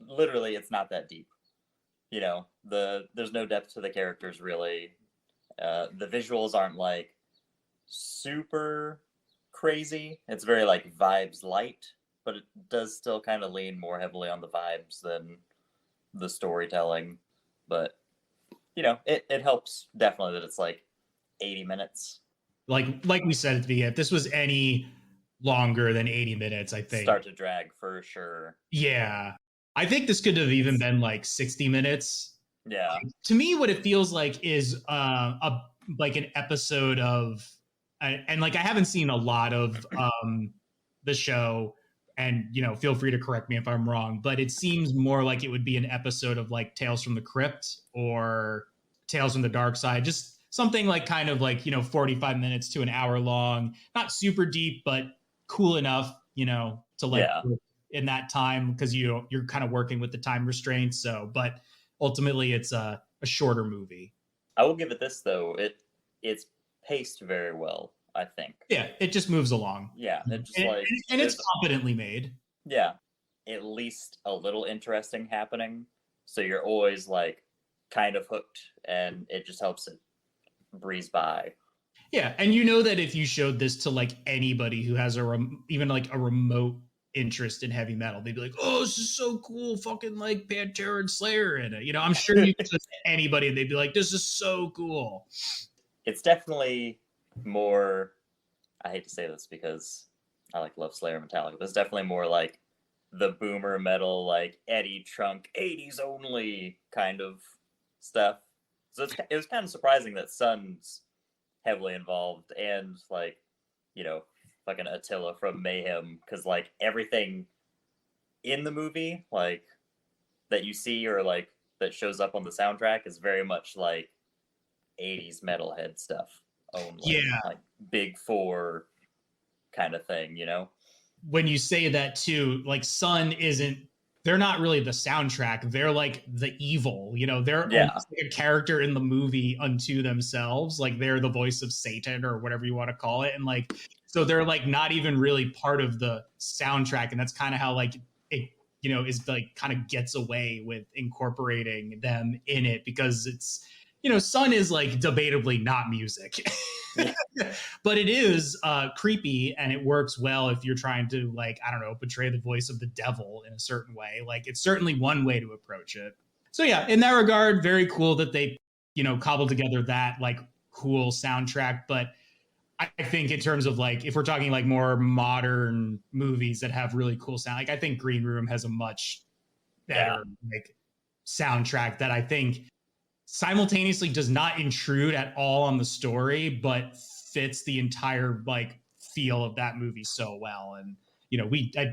literally, it's not that deep. There's no depth to the characters really. The visuals aren't like super crazy. It's very like vibes light, but it does still kind of lean more heavily on the vibes than the storytelling. But it helps definitely that it's like 80 minutes. Like we said at the beginning, if this was any longer than 80 minutes, I think start to drag for sure. Yeah. I think this could have even been like 60 minutes. Yeah. To me, what it feels like is like an episode of, and like I haven't seen a lot of the show, and feel free to correct me if I'm wrong, but it seems more like it would be an episode of like Tales from the Crypt or Tales from the Dark Side, just something like kind of like 45 minutes to an hour long, not super deep, but cool enough to like in that time, because you're kind of working with the time restraints. So, but ultimately it's a shorter movie. I will give it this though, it's paced very well, I think. Yeah, it just moves along. Yeah, it just and it's competently made. Yeah, at least a little interesting happening, so you're always like kind of hooked, and it just helps it breeze by. Yeah, and that if you showed this to like anybody who has even like a remote interest in heavy metal, they'd be like, "Oh, this is so cool! Fucking like Pantera and Slayer in it." I'm sure you could just anybody, and they'd be like, "This is so cool." It's definitely more. I hate to say this because I love Slayer and Metallica, but it's definitely more like the boomer metal, like Eddie Trunk, 80s only kind of stuff. So it was kind of surprising that Sunn's heavily involved, and like fucking Attila from Mayhem, because like everything in the movie like that you see or like that shows up on the soundtrack is very much like 80s metalhead stuff only. Yeah, like Big Four kind of thing. When you say that too, like Sunn they're not really the soundtrack. They're like the evil, they're almost like a character in the movie unto themselves. Like they're the voice of Satan or whatever you want to call it. And like, so they're like not even really part of the soundtrack. And that's kind of how like it, is like kind of gets away with incorporating them in it, because it's, Sunn is like debatably not music. But it is creepy, and it works well if you're trying to like, I don't know, portray the voice of the devil in a certain way. Like it's certainly one way to approach it. So yeah, in that regard, very cool that they cobbled together that like cool soundtrack. But I think in terms of like, if we're talking like more modern movies that have really cool sound, like I think Green Room has a much better like soundtrack that I think simultaneously does not intrude at all on the story, but fits the entire like feel of that movie so well. And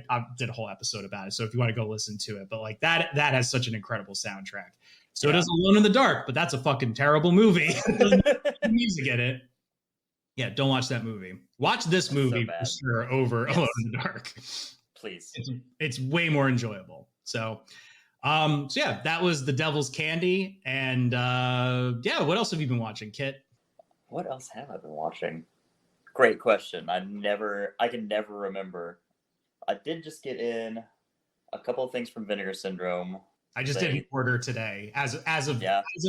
I did a whole episode about it, so if you want to go listen to it, but like that has such an incredible soundtrack. So does Alone in the Dark, but that's a fucking terrible movie. Music in it. Yeah, don't watch that movie. Watch this movie for sure over Alone in the Dark. Please. It's way more enjoyable. So yeah, that was The Devil's Candy. And what else have you been watching, Kit? What else have I been watching? Great question. I can never remember. I did just get in a couple of things from Vinegar Syndrome. I just did an order today, as of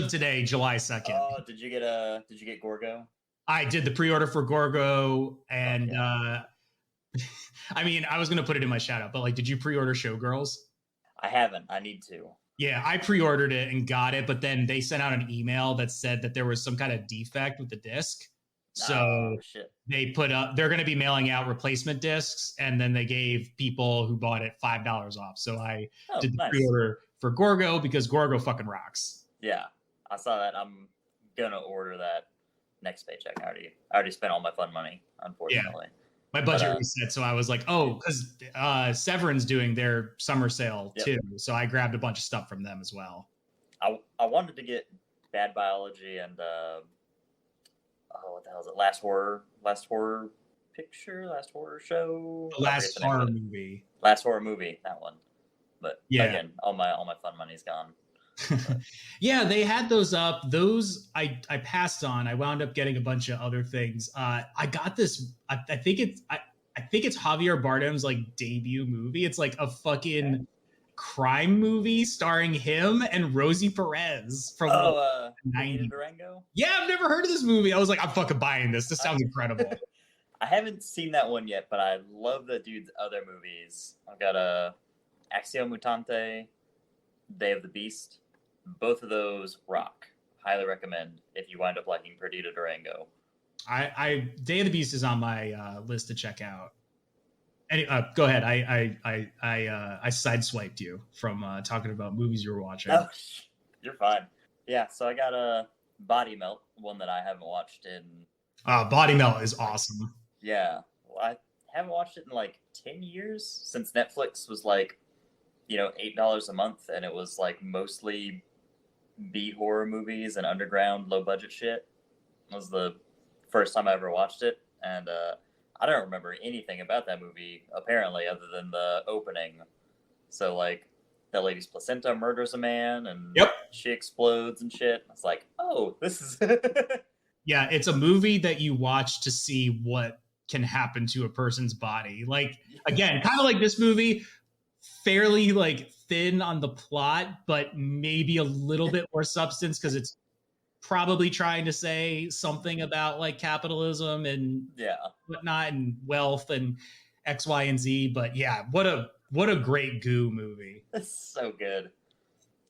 today, July 2nd. Oh, did you get Gorgo? I did the pre-order for Gorgo, and I mean, I was gonna put it in my shout out, but like, did you pre-order Showgirls? I haven't. I need to. Yeah, I pre-ordered it and got it, but then they sent out an email that said that there was some kind of defect with the disc. Oh So shit. they put up, they're going to be mailing out replacement discs, and then they gave people who bought it $5 off. So I Oh, did the nice. pre-order for Gorgo because Gorgo fucking rocks. Yeah, I saw that. I'm gonna order that next paycheck. I already spent all my fun money, Yeah, unfortunately. my But budget reset, so I was like, oh, because Severin's doing their summer sale yep. too, so I grabbed a bunch of stuff from them as well. I wanted to get Bad Biology and what the hell is it? Last horror picture, last horror show. The last horror movie. Last horror movie, that one. But Yeah. again, all my fun money's gone. Yeah, they had those up. Those I passed on. I wound up getting a bunch of other things. I got this. I think it's Javier Bardem's like debut movie. It's like a fucking crime movie starring him and Rosie Perez from Perdita Durango. Yeah, I've never heard of this movie. I was like, I'm fucking buying this. This sounds incredible. I haven't seen that one yet, but I love the dude's other movies. I've got Acción Mutante, Day of the Beast. Both of those rock. Highly recommend if you wind up liking Perdita Durango. I Day of the Beast is on my list to check out. Go ahead. I sideswiped you from talking about movies you were watching. Oh, you're fine. Yeah, so I got a Body Melt, one that I haven't watched in. Body Melt is awesome. Yeah, well, I haven't watched it in like 10 years since Netflix was like, $8 a month, and it was like mostly B horror movies and underground low budget shit. It was the first time I ever watched it, and I don't remember anything about that movie apparently other than the opening. So like that lady's placenta murders a man and she explodes and shit. It's like, oh, this is yeah, it's a movie that you watch to see what can happen to a person's body. Like, again, kind of like this movie, fairly like thin on the plot, but maybe a little bit more substance because it's probably trying to say something about like capitalism and whatnot and wealth and X, Y, and Z. But yeah, what a great goo movie. That's so good.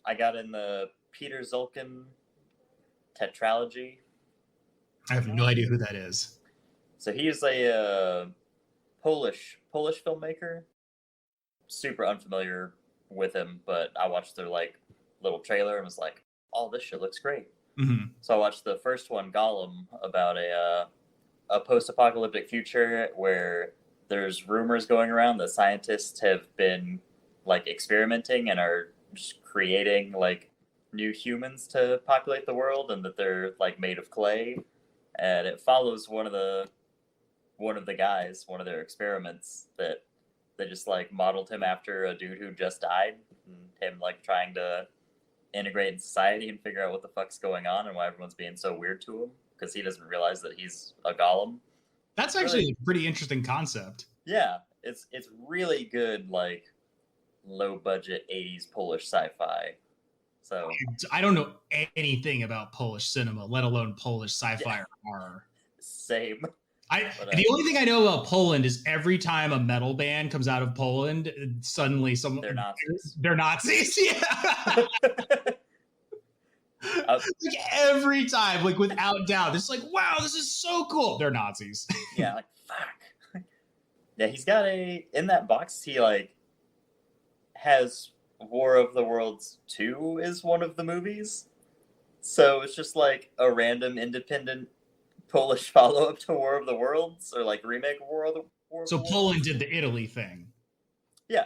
I got in the Peter Zulkin tetralogy. I have no idea who that is. So he is a Polish filmmaker. Super unfamiliar with him, but I watched their like little trailer and was like, "Oh, this shit looks great." Mm-hmm. So I watched the first one, Gollum, about a post-apocalyptic future where there's rumors going around that scientists have been like experimenting and are just creating like new humans to populate the world, and that they're like made of clay. And it follows one of the guys, one of their experiments, that they just like modeled him after a dude who just died, and him like trying to integrate in society and figure out what the fuck's going on and why everyone's being so weird to him because he doesn't realize that he's a golem. That's actually really a pretty interesting concept. Yeah, it's really good, like low budget 80s Polish sci-fi. So I don't know anything about Polish cinema, let alone Polish sci-fi or horror. Same. The only thing I know about Poland is every time a metal band comes out of Poland, suddenly they're Nazis. They're Nazis, yeah. Like every time, like without doubt, it's like, wow, this is so cool. They're Nazis. Yeah, like fuck. Yeah, he's got in that box. He like has War of the Worlds 2 is one of the movies, so it's just like a random independent Polish follow-up to War of the Worlds, or like remake of War of the Worlds. So Poland did the Italy thing. Yeah,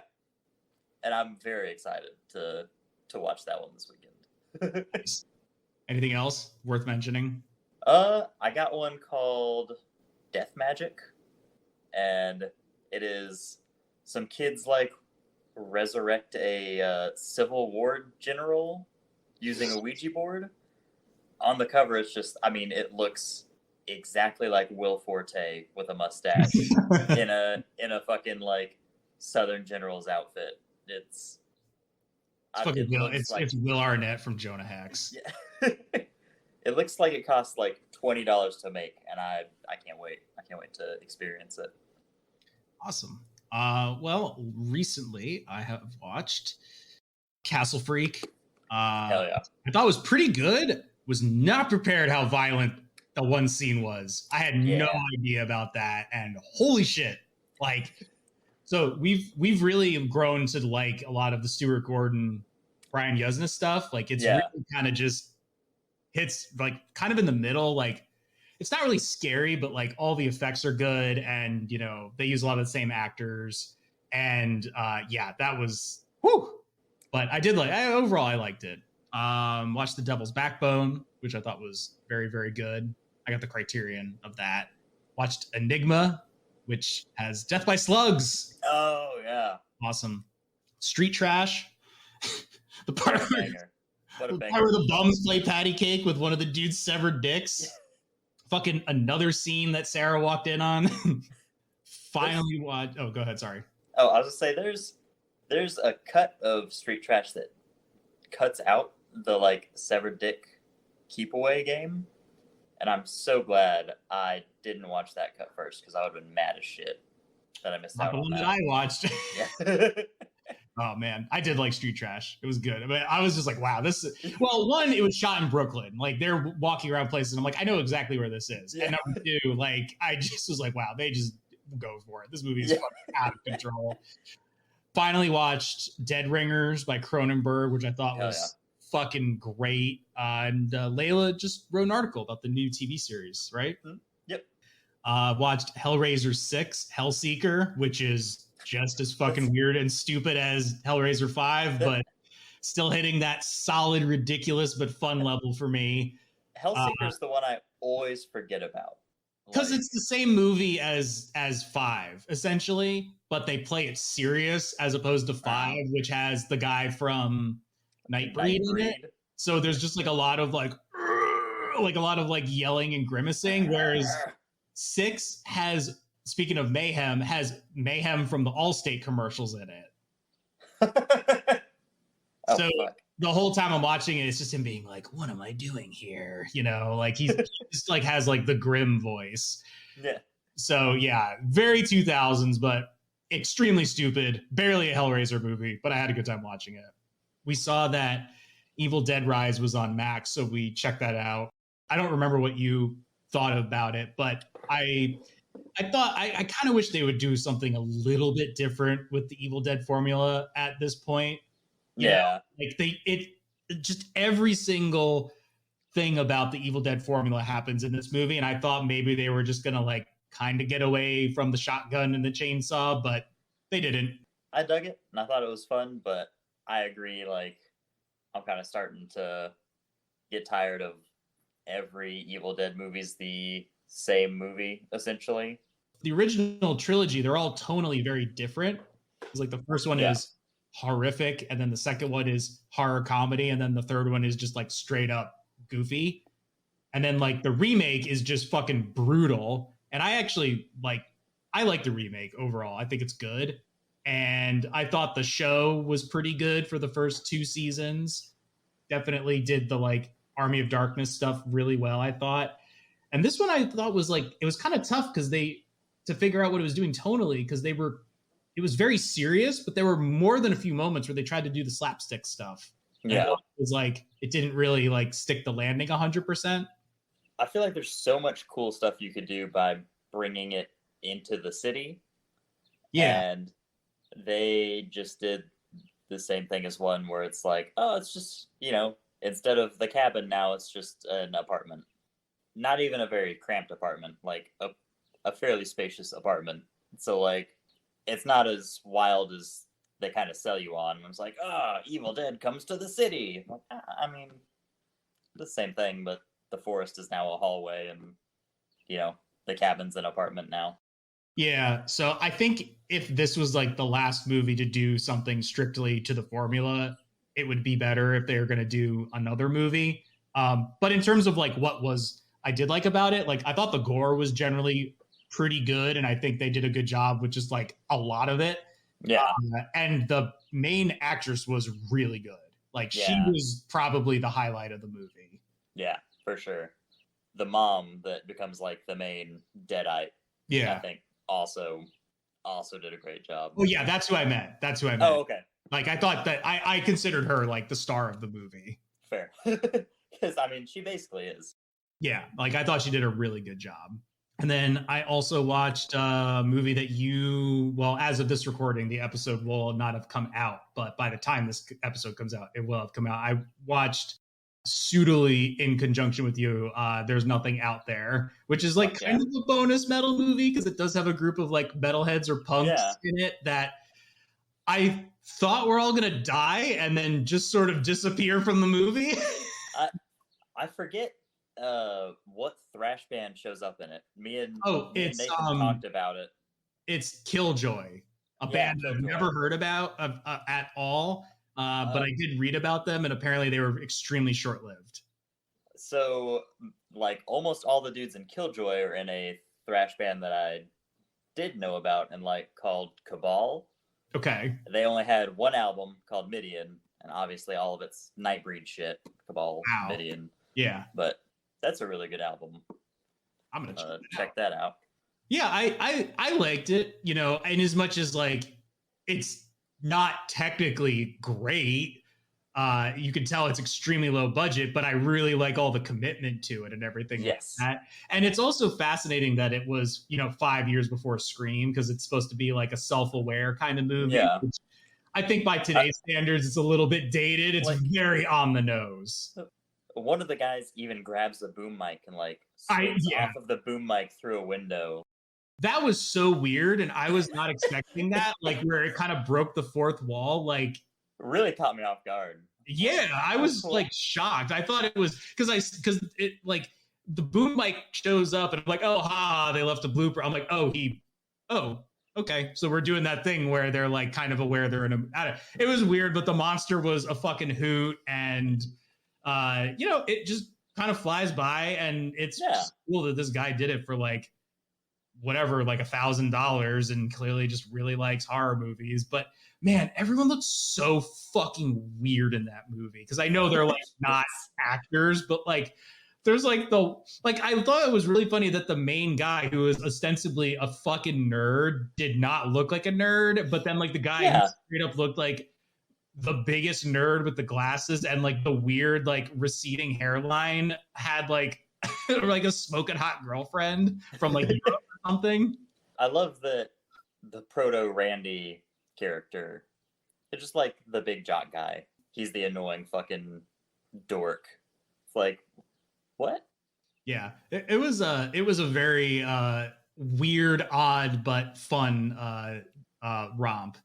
and I'm very excited to watch that one this weekend. Anything else worth mentioning? I got one called Death Magic, and it is some kids like resurrect a Civil War general using a Ouija board. On the cover, it's just, I mean, it looks exactly like Will Forte with a mustache in a fucking like Southern general's outfit. It's Will Arnett from Jonah Hex. Yeah. It looks like it costs like $20 to make, and I can't wait. I can't wait to experience it. Awesome. Well, recently I have watched Castle Freak. Hell yeah. I thought it was pretty good. Was not prepared how violent the one scene was. I had no idea about that, and holy shit! Like, so we've really grown to like a lot of the Stuart Gordon, Brian Yuzna stuff. Like, it's really kind of just hits like kind of in the middle. Like, it's not really scary, but like all the effects are good, and you know they use a lot of the same actors. And that was whew. But I did overall I liked it. Watched The Devil's Backbone, which I thought was very, very good. I got the Criterion of that. Watched Enigma, which has Death by Slugs. Oh yeah, awesome. Street Trash. the part where the bums play patty cake with one of the dude's severed dicks. Fucking another scene that Sarah walked in on. Finally watched. Oh, go ahead. Sorry. Oh, I was gonna say there's a cut of Street Trash that cuts out the like severed dick keep away game, and I'm so glad I didn't watch that cut first because I would have been mad as shit that I missed out on that. That I watched. Yeah. Oh man, I did like Street Trash. It was good. But I was just like, wow, this is one, it was shot in Brooklyn. Like they're walking around places and I'm like, I know exactly where this is. Yeah. And number two, like I just was like, wow, they just go for it. This movie is fucking out of control. Finally watched Dead Ringers by Cronenberg, which I thought was fucking great. And Layla just wrote an article about the new TV series, right? Mm-hmm. Yep. Watched Hellraiser 6, Hellseeker, which is just as fucking weird and stupid as Hellraiser 5, but still hitting that solid, ridiculous, but fun level for me. Hellseeker is the one I always forget about. Because it's the same movie as 5, essentially, but they play it serious as opposed to 5, which has the guy from Nightbreed in it. So there's just like a lot of like a lot of like yelling and grimacing, whereas 6 has, speaking of mayhem, has mayhem from the Allstate commercials in it. So the whole time I'm watching it, it's just him being like, what am I doing here? You know, like he just like has like the grim voice. Yeah. So yeah, very 2000s, but extremely stupid. Barely a Hellraiser movie, but I had a good time watching it. We saw that Evil Dead Rise was on Max, so we checked that out. I don't remember what you thought about it, but I thought I kind of wish they would do something a little bit different with the Evil Dead formula at this point. Yeah. Like it just every single thing about the Evil Dead formula happens in this movie. And I thought maybe they were just going to like kind of get away from the shotgun and the chainsaw, but they didn't. I dug it and I thought it was fun, but I agree. Like I'm kind of starting to get tired of every Evil Dead movie's the same movie, essentially. The original trilogy, they're all tonally very different. It's like the first one is horrific, and then the second one is horror comedy, and then the third one is just like straight up goofy. And then like the remake is just fucking brutal. And I actually like the remake overall. I think it's good. And I thought the show was pretty good for the first 2 seasons. Definitely did the like Army of Darkness stuff really well, I thought. And this one I thought was like, it was kind of tough because to figure out what it was doing tonally, because it was very serious, but there were more than a few moments where they tried to do the slapstick stuff. Yeah. It was like, it didn't really like stick the landing 100%. I feel like there's so much cool stuff you could do by bringing it into the city. Yeah. And they just did the same thing as one where it's like, oh, it's just, you know, instead of the cabin now, it's just an apartment. Not even a very cramped apartment, like a fairly spacious apartment. So like, it's not as wild as they kind of sell you on. It's like, Evil Dead comes to the city. Like, I mean, the same thing, but the forest is now a hallway and, you know, the cabin's an apartment now. Yeah. So I think if this was like the last movie to do something strictly to the formula, it would be better if they were going to do another movie. But in terms of like I did like about it, like I thought the gore was generally pretty good, and I think they did a good job with just like a lot of it. Yeah. And the main actress was really good. Like she was probably the highlight of the movie. Yeah, for sure. The mom that becomes like the main Deadite, I think also did a great job. Oh yeah, that's who I meant. Oh, okay. Like I thought that I considered her like the star of the movie. Fair. Because, I mean, she basically is. Yeah, like I thought she did a really good job. And then I also watched a movie that well, as of this recording, the episode will not have come out, but by the time this episode comes out, it will have come out. I watched suitably in conjunction with you, There's Nothing Out There, which is like kind of a bonus metal movie because it does have a group of like metalheads or punks in it that I thought were all gonna die and then just sort of disappear from the movie. I forget what thrash band shows up in it. Me and Nathan talked about it. It's Killjoy, a band I've never heard about at all, but I did read about them, and apparently they were extremely short-lived. So, like, almost all the dudes in Killjoy are in a thrash band that I did know about and like called Cabal. Okay. They only had one album called Midian, and obviously all of it's Nightbreed shit. Cabal, Midian. Yeah. But that's a really good album. I'm gonna check that out. Yeah, I liked it, you know, in as much as like it's not technically great. You can tell it's extremely low budget, but I really like all the commitment to it and everything like that. And it's also fascinating that it was, you know, 5 years before Scream, because it's supposed to be like a self-aware kind of movie. Yeah. Which I think by today's standards, it's a little bit dated. It's like, very on the nose. One of the guys even grabs the boom mic and like swings off of the boom mic through a window. That was so weird, and I was not expecting that. Like where it kind of broke the fourth wall. Like really caught me off guard. Yeah, I was like shocked. I thought it was because it like the boom mic shows up and I'm like, oh they left a blooper. I'm like, okay. So we're doing that thing where they're like kind of aware they're in a. It was weird, but the monster was a fucking hoot, and you know, it just kind of flies by, and it's cool that this guy did it for like whatever, like $1,000, and clearly just really likes horror movies. But man, everyone looks so fucking weird in that movie, because I know they're like not actors, but like there's like I thought it was really funny that the main guy, who is ostensibly a fucking nerd, did not look like a nerd, but then like the guy who straight up looked like the biggest nerd with the glasses and like the weird like receding hairline had like like a smoking hot girlfriend from like Europe or something. I love the proto Randy character. It's just like the big jock guy. He's the annoying fucking dork. It's like, what? Yeah, it was a very weird, odd but fun romp.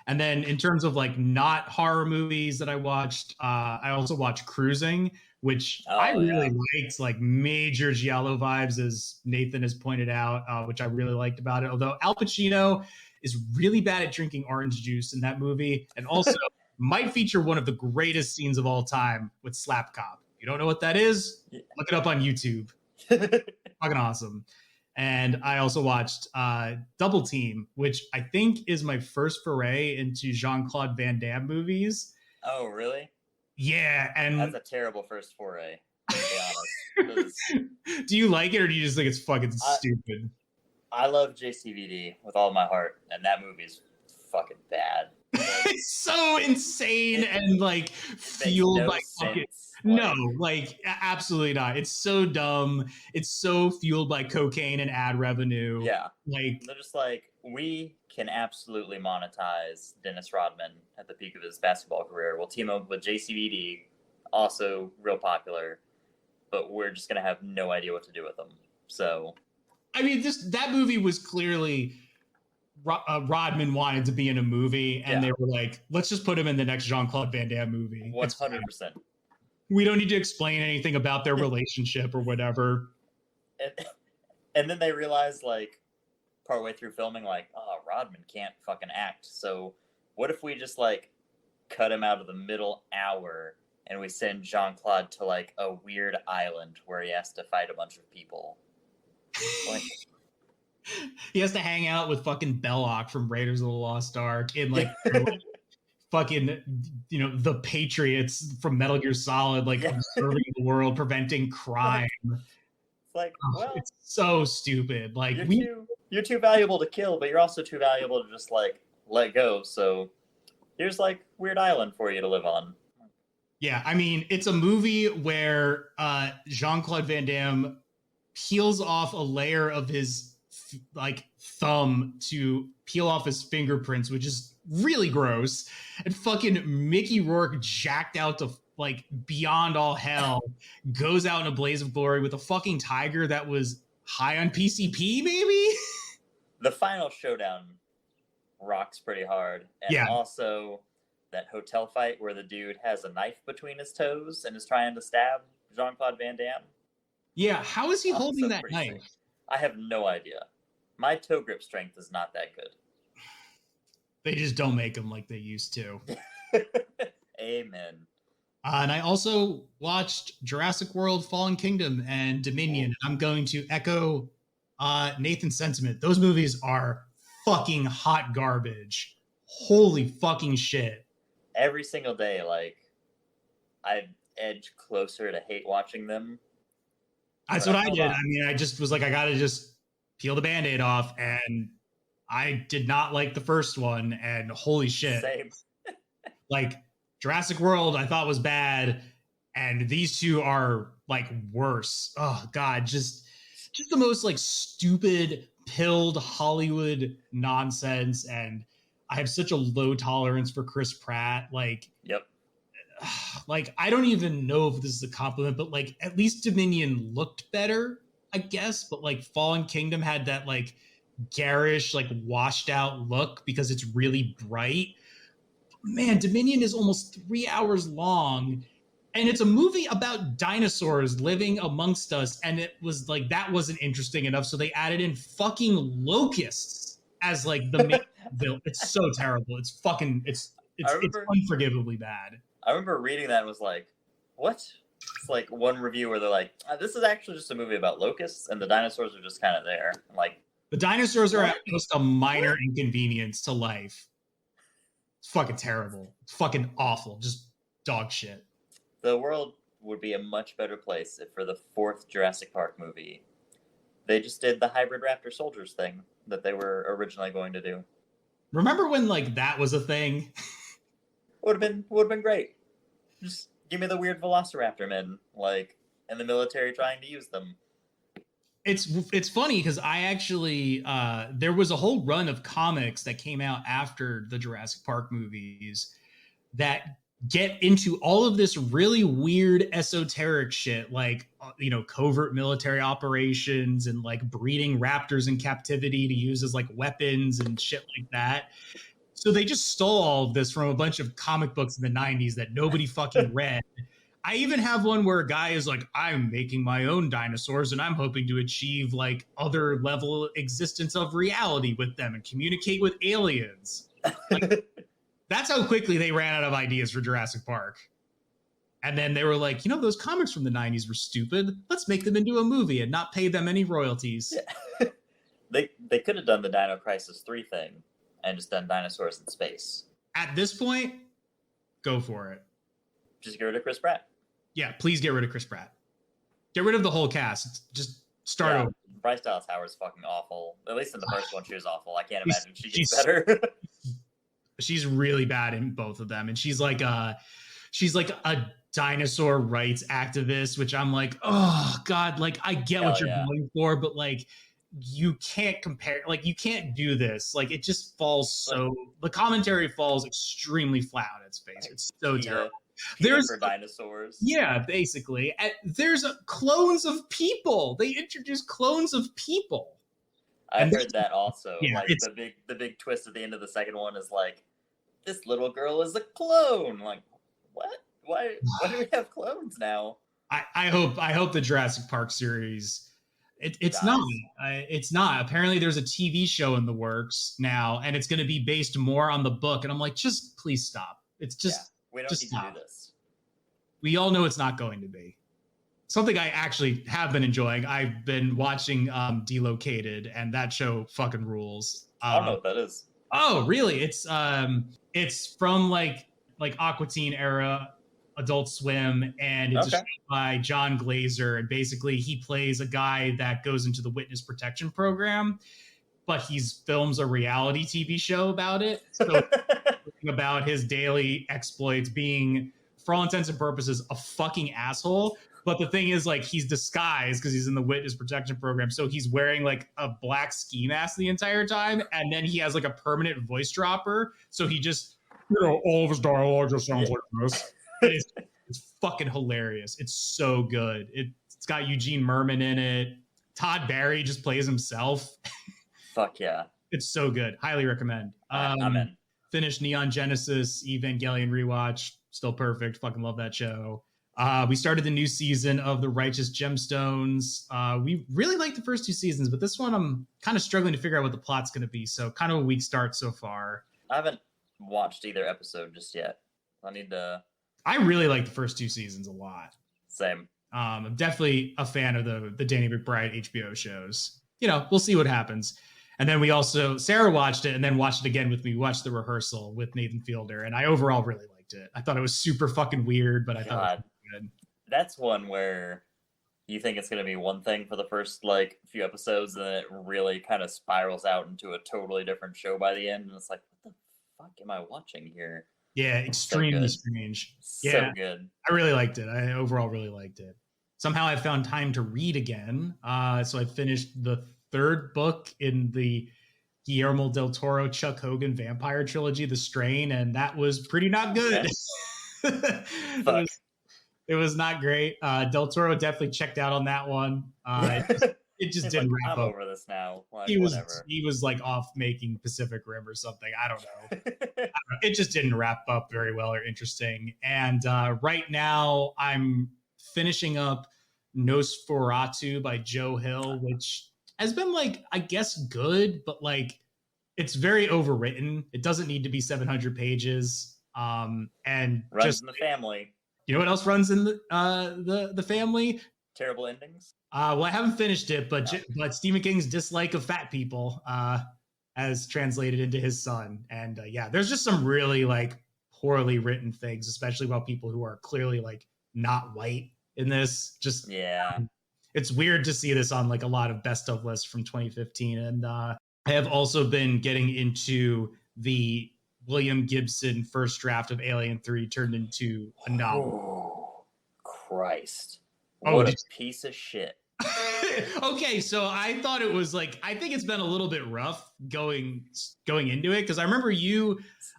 And then in terms of like not horror movies that I watched, I also watched Cruising, which I really liked, like major giallo vibes, as Nathan has pointed out, which I really liked about it. Although Al Pacino is really bad at drinking orange juice in that movie, and also might feature one of the greatest scenes of all time with Slap Cop. If you don't know what that is, look it up on YouTube. Fucking awesome. And I also watched Double Team, which I think is my first foray into Jean-Claude Van Damme movies. Oh, really? Yeah, and that's a terrible first foray, to be honest. Do you like it, or do you just think it's fucking stupid? I love JCVD with all my heart, and that movie's fucking bad. It's so insane and like fueled by fucking no, like absolutely not. It's so dumb. It's so fueled by cocaine and ad revenue. Yeah, like they're just like, we can absolutely monetize Dennis Rodman at the peak of his basketball career. We'll team up with JCVD, also real popular, but we're just gonna have no idea what to do with them. So, I mean, that movie was clearly Rodman wanted to be in a movie, and they were like, let's just put him in the next Jean-Claude Van Damme movie. 100%. We don't need to explain anything about their relationship or whatever. And then they realized, like, partway through filming, like, oh, Rodman can't fucking act. So what if we just, like, cut him out of the middle hour and we send Jean-Claude to, like, a weird island where he has to fight a bunch of people? Like, he has to hang out with fucking Belloc from Raiders of the Lost Ark in, like, fucking, you know, the Patriots from Metal Gear Solid, like, observing the world, preventing crime. It's like, well, it's so stupid. Like, you're too valuable to kill, but you're also too valuable to just, like, let go. So Here's like Weird Island for you to live on. Yeah, I mean, it's a movie where Jean-Claude Van Damme peels off a layer of his like thumb to peel off his fingerprints, which is really gross. And fucking Mickey Rourke, jacked out to like beyond all hell, goes out in a blaze of glory with a fucking tiger that was high on PCP, maybe. The final showdown rocks pretty hard, and Yeah. also that hotel fight where the dude has a knife between his toes and is trying to stab Jean-Claude Van Damme. Yeah, how is he holding that knife? Sick. I have no idea. My toe grip strength is not that good. They just don't make them like they used to. Amen. And I also watched Jurassic World Fallen Kingdom and Dominion. I'm going to echo Nathan's sentiment. Those movies are fucking hot garbage. Holy fucking shit. Every single day, like, I edge closer to hate watching them. That's what I did. I mean, I just was like, I gotta just peel the Band-Aid off, and I did not like the first one, and holy shit. Same. Like, Jurassic World I thought was bad, and these two are like worse. Oh god, just the most like stupid pilled Hollywood nonsense, and I have such a low tolerance for Chris Pratt. Like, yep. Like, I don't even know if this is a compliment, but like at least Dominion looked better, I guess. But like Fallen Kingdom had that like garish, like washed out look because it's really bright. Man, Dominion is almost 3 hours long, and it's a movie about dinosaurs living amongst us, and it was like that wasn't interesting enough, so they added in fucking locusts as like the main villain. It's so terrible. It's fucking it's unforgivably bad. I remember reading that and was like, what? It's like one review where they're like, this is actually just a movie about locusts, and the dinosaurs are just kind of there. I'm like, the dinosaurs are just a minor inconvenience to life. It's fucking terrible. It's fucking awful. Just dog shit. The world would be a much better place if for the 4th Jurassic Park movie, they just did the hybrid raptor soldiers thing that they were originally going to do. Remember when like that was a thing? Would have been great. Just give me the weird velociraptor men, like, and the military trying to use them. It's funny because I actually there was a whole run of comics that came out after the Jurassic Park movies that get into all of this really weird esoteric shit, like covert military operations and like breeding raptors in captivity to use as like weapons and shit like that. So they just stole all of this from a bunch of comic books in the 90s that nobody fucking read. I even have one where a guy is like, I'm making my own dinosaurs and I'm hoping to achieve like other level existence of reality with them and communicate with aliens. Like, that's how quickly they ran out of ideas for Jurassic Park. And then they were like, those comics from the 90s were stupid. Let's make them into a movie and not pay them any royalties. Yeah. They could have done the Dino Crisis 3 thing and just done dinosaurs in space. At this point, go for it. Just get rid of Chris Pratt. Yeah, please get rid of Chris Pratt. Get rid of the whole cast. Just start over. Bryce Dallas Howard's fucking awful. At least in the first one, she was awful. I can't imagine she gets better. She's really bad in both of them, and she's like a dinosaur rights activist, which I'm like, oh god, like I get what you're going for, but like you can't compare, like you can't do this. Like it just falls so the commentary falls extremely flat on its face. It's so terrible. There's for dinosaurs. Yeah, basically. There's clones of people. They introduce clones of people. I heard that also. Yeah, like the big twist at the end of the second one is like, this little girl is a clone. Like, what? Why do we have clones now? I hope the Jurassic Park series. It's not. It's not. Apparently, there's a TV show in the works now, and it's going to be based more on the book. And I'm like, just please stop. It's just we don't just need stop. to do this. We all know it's not going to be. Something I actually have been enjoying. I've been watching Delocated, and that show fucking rules. I don't know what that is. Oh, really? It's from like Aqua Teen era Adult Swim, and it's a show by John Glazer, and basically he plays a guy that goes into the witness protection program, but he films a reality TV show about it. So about his daily exploits being, for all intents and purposes, a fucking asshole. But the thing is, like, he's disguised because he's in the witness protection program. So he's wearing like a black ski mask the entire time. And then he has like a permanent voice dropper. So he just, all of his dialogue just sounds like this. It's fucking hilarious. It's so good. It's got Eugene Merman in it. Todd Barry just plays himself. Fuck yeah. It's so good. Highly recommend. I'm in. Finished Neon Genesis Evangelion rewatch. Still perfect. Fucking love that show. We started the new season of The Righteous Gemstones. We really liked the first 2 seasons, but this one I'm kind of struggling to figure out what the plot's going to be. So kind of a weak start so far. I haven't watched either episode just yet. I really like the first 2 seasons a lot. Same. I'm definitely a fan of the Danny McBride HBO shows. We'll see what happens. And then Sarah watched it and then watched it again with me. We watched The Rehearsal with Nathan Fielder, and I overall really liked it. I thought it was super fucking weird, but I thought it was good. That's one where you think it's going to be one thing for the first few episodes, and then it really kind of spirals out into a totally different show by the end, and it's like, what the fuck am I watching here? Yeah, extremely strange. So good. I really liked it. I overall really liked it. Somehow I found time to read again. So I finished the 3rd book in the Guillermo del Toro, Chuck Hogan vampire trilogy, The Strain, and that was pretty not good. It was not great. Del Toro definitely checked out on that one. It just didn't wrap up. I'm over this now. He was like off making Pacific Rim or something. I don't know. It just didn't wrap up very well or interesting. And right now I'm finishing up Nosferatu by Joe Hill, which has been I guess good, but it's very overwritten. It doesn't need to be 700 pages. And runs just in the family. You know what else runs in the family? Terrible endings. Well, I haven't finished it, but Stephen King's dislike of fat people has translated into his son. And there's just some really poorly written things, especially about people who are clearly not white in this. Just it's weird to see this on a lot of best of lists from 2015. And I have also been getting into the William Gibson first draft of Alien 3 turned into a novel. Oh, Christ. What a piece of shit. Okay, so I thought it was I think it's been a little bit rough going into it, because I remember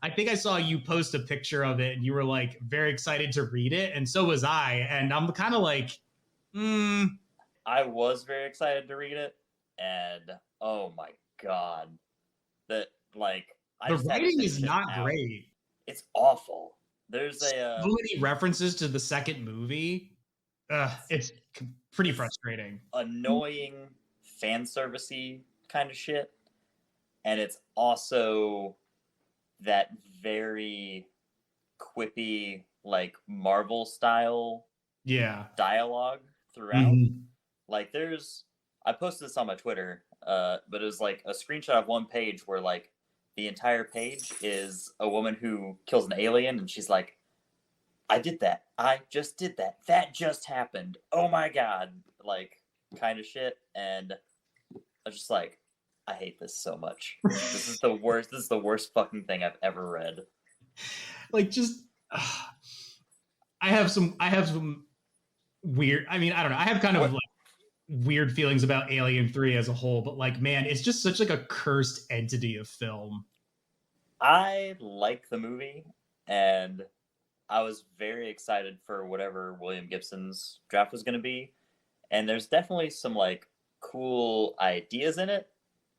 I think I saw you post a picture of it and you were very excited to read it, and so was I, and I'm kind of I was very excited to read it, and oh my god, that the writing is not great. It's awful. There's so many references to the second movie. It's pretty frustrating. Annoying fan servicey kind of shit. And it's also that very quippy, Marvel style dialogue throughout. Mm-hmm. I posted this on my Twitter, but it was a screenshot of one page where the entire page is a woman who kills an alien, and she's like, I did that. I just did that. That just happened. Oh my god. Kind of shit. And I was just I hate this so much. This is the worst. This is the worst fucking thing I've ever read. I have some weird, I don't know. I have kind of weird feelings about Alien 3 as a whole, but man, it's just such a cursed entity of film. I like the movie, and I was very excited for whatever William Gibson's draft was going to be. And there's definitely some cool ideas in it,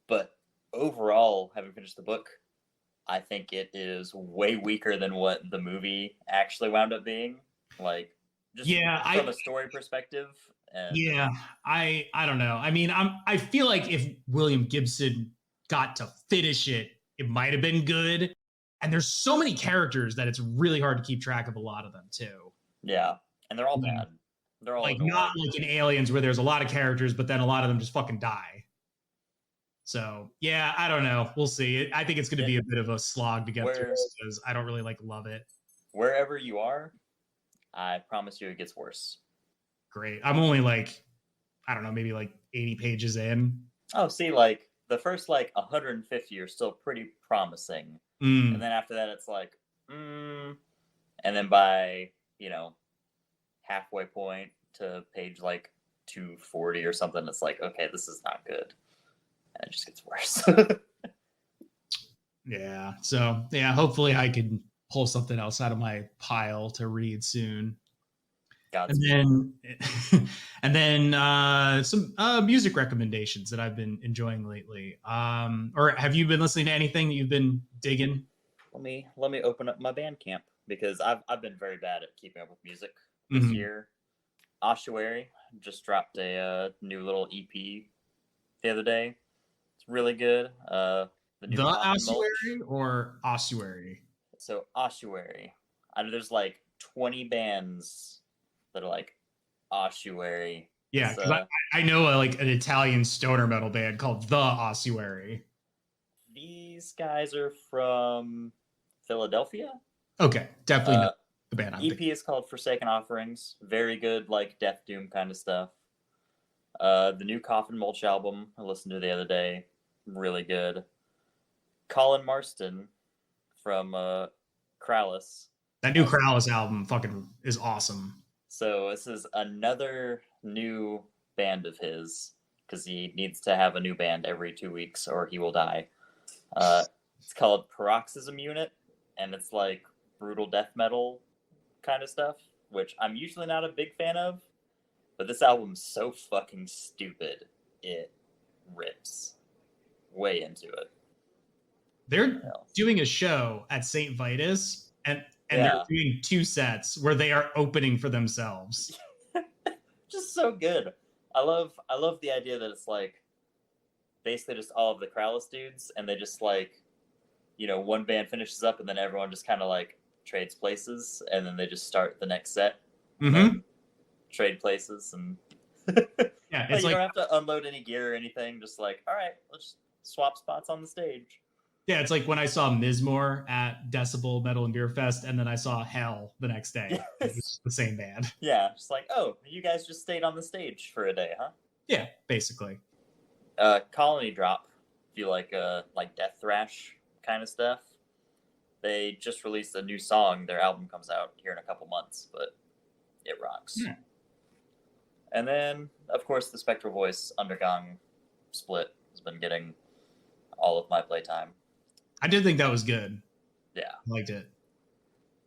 but overall, having finished the book, I think it is way weaker than what the movie actually wound up being. From a story perspective. And I don't know. I feel if William Gibson got to finish it, it might have been good. And there's so many characters that it's really hard to keep track of a lot of them too. Yeah, and they're all bad. They're all not in Aliens where there's a lot of characters, but then a lot of them just fucking die. So I don't know. We'll see. I think it's going to be a bit of a slog to get through because I don't really love it. Wherever you are, I promise you it gets worse. Great. I'm only I don't know, maybe 80 pages in. Oh, see, the first 150 are still pretty promising. And then after that, it's like, and then by, halfway point to page like 240 or something, it's like, okay, this is not good. And it just gets worse. Yeah. So, yeah, hopefully I can pull something else out of my pile to read soon. And then some music recommendations that I've been enjoying lately. Or have you been listening to anything that you've been digging? Let me open up my Bandcamp because I've been very bad at keeping up with music this year. Ossuary just dropped a new little EP the other day. It's really good. The Ossuary or Ossuary? So Ossuary. There's like 20 bands that are like Ossuary. Yeah, because I know like an Italian stoner metal band called The Ossuary. These guys are from Philadelphia. Okay, definitely know the band. EP is called Forsaken Offerings. Very good, like Death Doom kind of stuff. The new Coffin Mulch album I listened to the other day. Really good. Colin Marston from Krallice. That new Krallice album fucking is awesome. So this is another new band of his because he needs to have a new band every 2 weeks or he will die. It's called Paroxysm Unit, and it's like brutal death metal kind of stuff, which I'm usually not a big fan of, but this album's so fucking stupid. It rips. Way into it. They're doing a show at St. Vitus, and they're doing 2 sets where they are opening for themselves. Just so good. I love the idea that it's like basically just all of the Krallice dudes, and they just like, one band finishes up, and then everyone just kind of like trades places, and then they just start the next set. Trade places, and yeah, it's you don't have to unload any gear or anything. Just like, all right, let's swap spots on the stage. Yeah, it's like when I saw Mizmor at Decibel Metal and Beer Fest, and then I saw Hell the next day. Yes. It was the same band. Yeah, just like, oh, you guys just stayed on the stage for a day, huh? Yeah, basically. Colony Drop, if you like death thrash kind of stuff. They just released a new song. Their album comes out here in a couple months, but it rocks. Yeah. And then, of course, the Spectral Voice Undergone split has been getting all of my playtime. I did think that was good. Yeah. I liked it.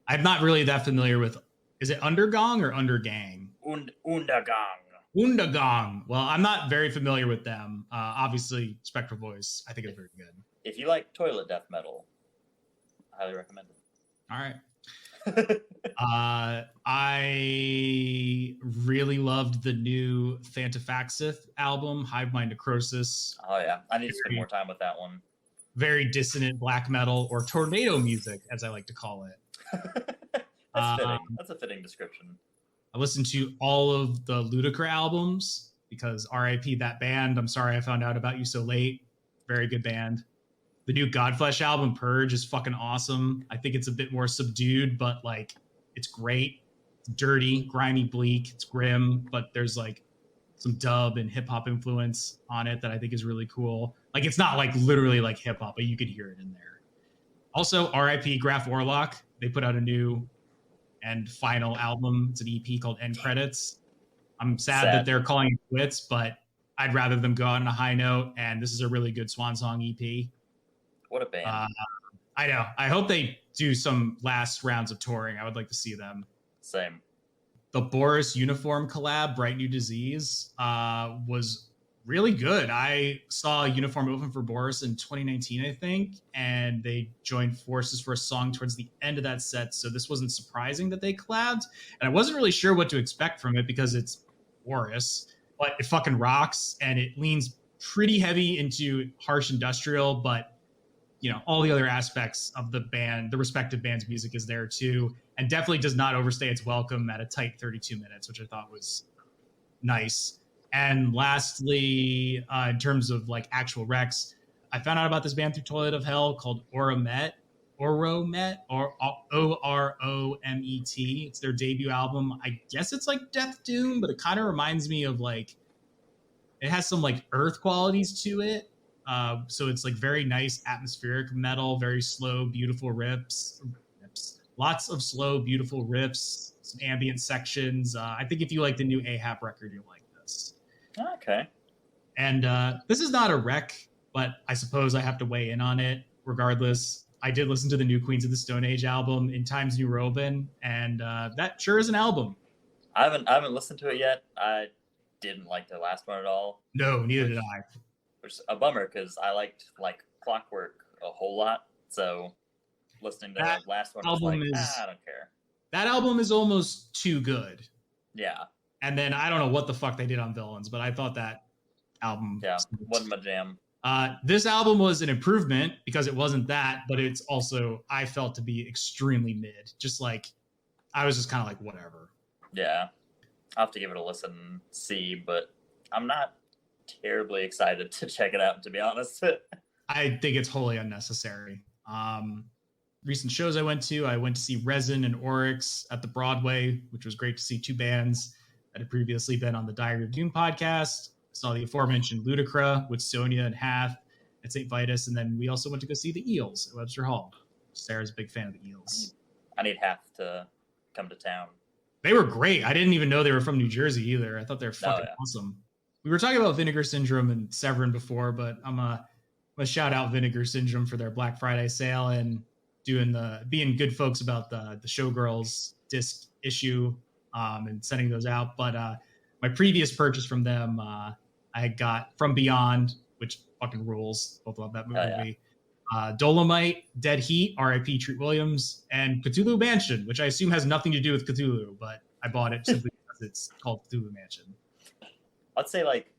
I'm not really that familiar with, is it Undergong or Undergang? Undergong. Well, I'm not very familiar with them. Obviously, Spectral Voice, I think it's very good. If you like toilet death metal, I highly recommend it. All right. I really loved the new Fantafaxith album, Hive Mind Necrosis. Oh yeah, I need to spend more time with that one. Very dissonant black metal, or tornado music, as I like to call it. That's fitting. That's a fitting description. I listened to all of the Ludacra albums because R.I.P. that band. I'm sorry I found out about you so late. Very good band. The new Godflesh album, Purge, is fucking awesome. I think it's a bit more subdued, but like it's great. It's dirty, grimy, bleak. It's grim, but there's like some dub and hip hop influence on it that I think is really cool. Like it's not like literally like hip hop, but you could hear it in there. Also, R.I.P. Graf Orlock. They put out a new and final album. It's an EP called End Credits. I'm sad that they're calling it quits, but I'd rather them go out on a high note. And this is a really good swan song EP. What a band. I know. I hope they do some last rounds of touring. I would like to see them. Same. The Boris Uniform collab, Bright New Disease, was really good. I saw a Uniform open for Boris in 2019, I think, and they joined forces for a song towards the end of that set. So this wasn't surprising that they collabed. And I wasn't really sure what to expect from it because it's Boris, but it fucking rocks and it leans pretty heavy into harsh industrial, but all the other aspects of the band, the respective band's music is there too, and definitely does not overstay its welcome at a tight 32 minutes, which I thought was nice. And lastly, in terms of like actual recs, I found out about this band through Toilet of Hell called Oromet, or O-R-O-M-E-T. It's their debut album. I guess it's like Death Doom, but it kind of reminds me of like, it has some like Earth qualities to it. So it's like very nice atmospheric metal, very slow, beautiful riffs. Lots of slow, beautiful riffs, some ambient sections. I think if you like the new Ahab record, you'll like this. Okay. And this is not a rec, but I suppose I have to weigh in on it regardless. I did listen to the new Queens of the Stone Age album, In Times New Roman, and that sure is an album. I haven't listened to it yet. I didn't like the last one at all. No, neither did I. Which is a bummer because I liked like Clockwork a whole lot. So listening to the last one was like, I don't care. That album is almost too good. Yeah. And then I don't know what the fuck they did on Villains, but I thought that album wasn't my jam. This album was an improvement because it wasn't that, but it's also I felt to be extremely mid. Just like I was just kind of like whatever. Yeah, I'll have to give it a listen, see, but I'm not terribly excited to check it out, to be honest. I think it's wholly unnecessary. Recent shows I went to see Resin and Oryx at the Broadway, which was great to see two bands that had previously been on the Diary of Doom podcast. I saw the aforementioned Ludacra with Sonia and Hath at St. Vitus, and then we also went to go see the Eels at Webster Hall. Sarah's a big fan of the Eels. I need Hath to come to town. They were great. I didn't even know they were from New Jersey either. I thought they were fucking awesome. We were talking about Vinegar Syndrome and Severin before, but I'm a shout out Vinegar Syndrome for their Black Friday sale and being good folks about the Showgirls disc issue and sending those out. But my previous purchase from them, I got From Beyond, which fucking rules. Both love that movie. Dolomite, Dead Heat, R.I.P. Treat Williams, and Cthulhu Mansion, which I assume has nothing to do with Cthulhu, but I bought it simply because it's called Cthulhu Mansion. I'd say like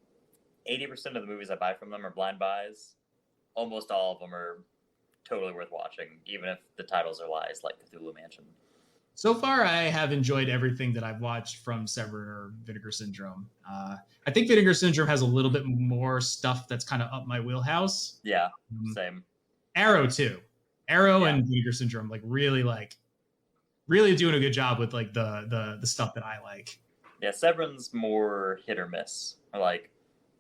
80% of the movies I buy from them are blind buys. Almost all of them are totally worth watching, even if the titles are lies, like Cthulhu Mansion. So far, I have enjoyed everything that I've watched from Severin or Vinegar Syndrome. I think Vinegar Syndrome has a little bit more stuff that's kind of up my wheelhouse. Yeah, same. Arrow too. Arrow and Vinegar Syndrome really doing a good job with like the stuff that I like. Yeah, Severin's more hit or miss. Like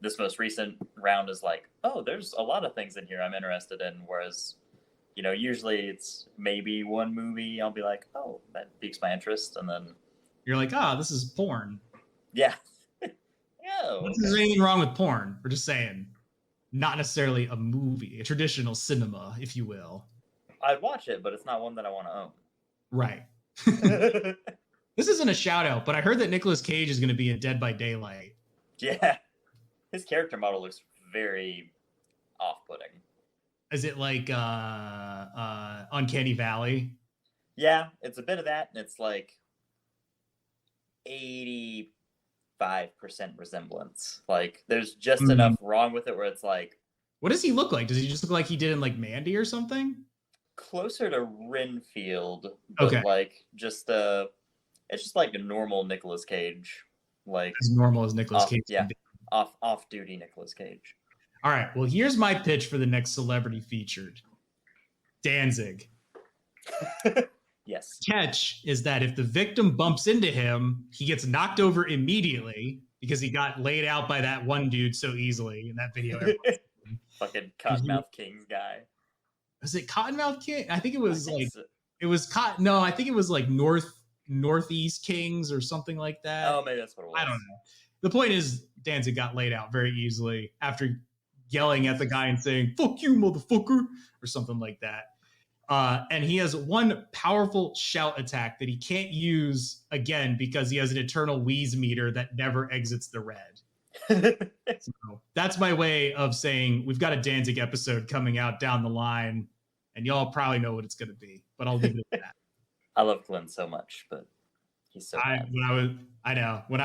this most recent round is like, oh, there's a lot of things in here I'm interested in. Whereas, usually it's maybe one movie I'll be like, oh, that piques my interest, and then you're like, this is porn. Yeah. There's anything wrong with porn. We're just saying. Not necessarily a movie, a traditional cinema, if you will. I'd watch it, but it's not one that I want to own. Right. This isn't a shout out, but I heard that Nicolas Cage is going to be in Dead by Daylight. Yeah. His character model looks very off-putting. Is it like Uncanny Valley? Yeah, it's a bit of that, and it's like 85% resemblance. Like, there's just enough wrong with it where it's like... What does he look like? Does he just look like he did in, like, Mandy or something? Closer to Renfield, but like, just it's just like a normal Nicolas Cage. Like, as normal as Nicolas Cage. Yeah, off-duty Nicolas Cage. All right, well, here's my pitch for the next celebrity featured. Danzig. Yes. Catch is that if the victim bumps into him, he gets knocked over immediately because he got laid out by that one dude so easily in that video. Fucking Cottonmouth Kings guy. Was it Cottonmouth King? I think it was it was Cotton. No, I think it was like Northeast Kings or something like that. Oh, maybe that's what it was. I don't know. The point is, Danzig got laid out very easily after yelling at the guy and saying, "Fuck you, motherfucker," or something like that. And he has one powerful shout attack that he can't use again because he has an eternal wheeze meter that never exits the red. So that's my way of saying we've got a Danzig episode coming out down the line, and y'all probably know what it's going to be, but I'll leave it at that. I love Glenn so much, but he's so bad. When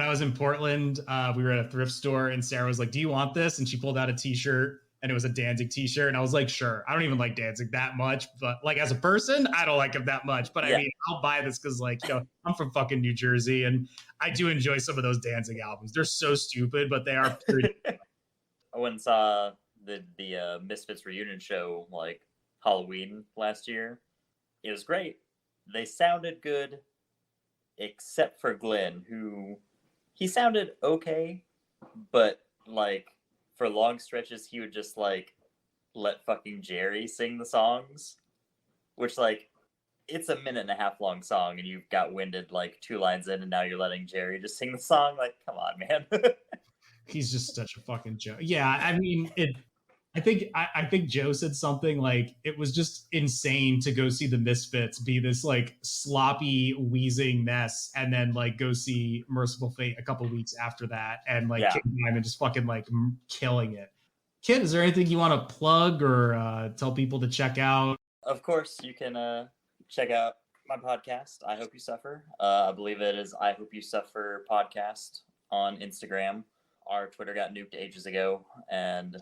I was in Portland, we were at a thrift store, and Sarah was like, "Do you want this?" And she pulled out a T-shirt, and it was a Danzig T-shirt, and I was like, "Sure." I don't even like Danzig that much, but like as a person, I don't like him that much. But I mean, I'll buy this because like I'm from fucking New Jersey, and I do enjoy some of those Danzig albums. They're so stupid, but they are pretty. I went and saw the Misfits reunion show like Halloween last year. It was great. They sounded good, except for Glenn, who he sounded okay, but like for long stretches, he would just like let fucking Jerry sing the songs, which like it's a 1.5-minute long song, and you've got winded like 2 lines in, and now you're letting Jerry just sing the song. Like, come on, man. He's just such a fucking joke. Yeah, I mean, I think Joe said something like it was just insane to go see the Misfits be this like sloppy wheezing mess, and then like go see Merciful Fate a couple weeks after that, and like King Diamond just fucking like killing it. Kit, is there anything you want to plug or tell people to check out? Of course, you can check out my podcast, I Hope You Suffer. I believe it is I Hope You Suffer podcast on Instagram. Our Twitter got nuked ages ago, and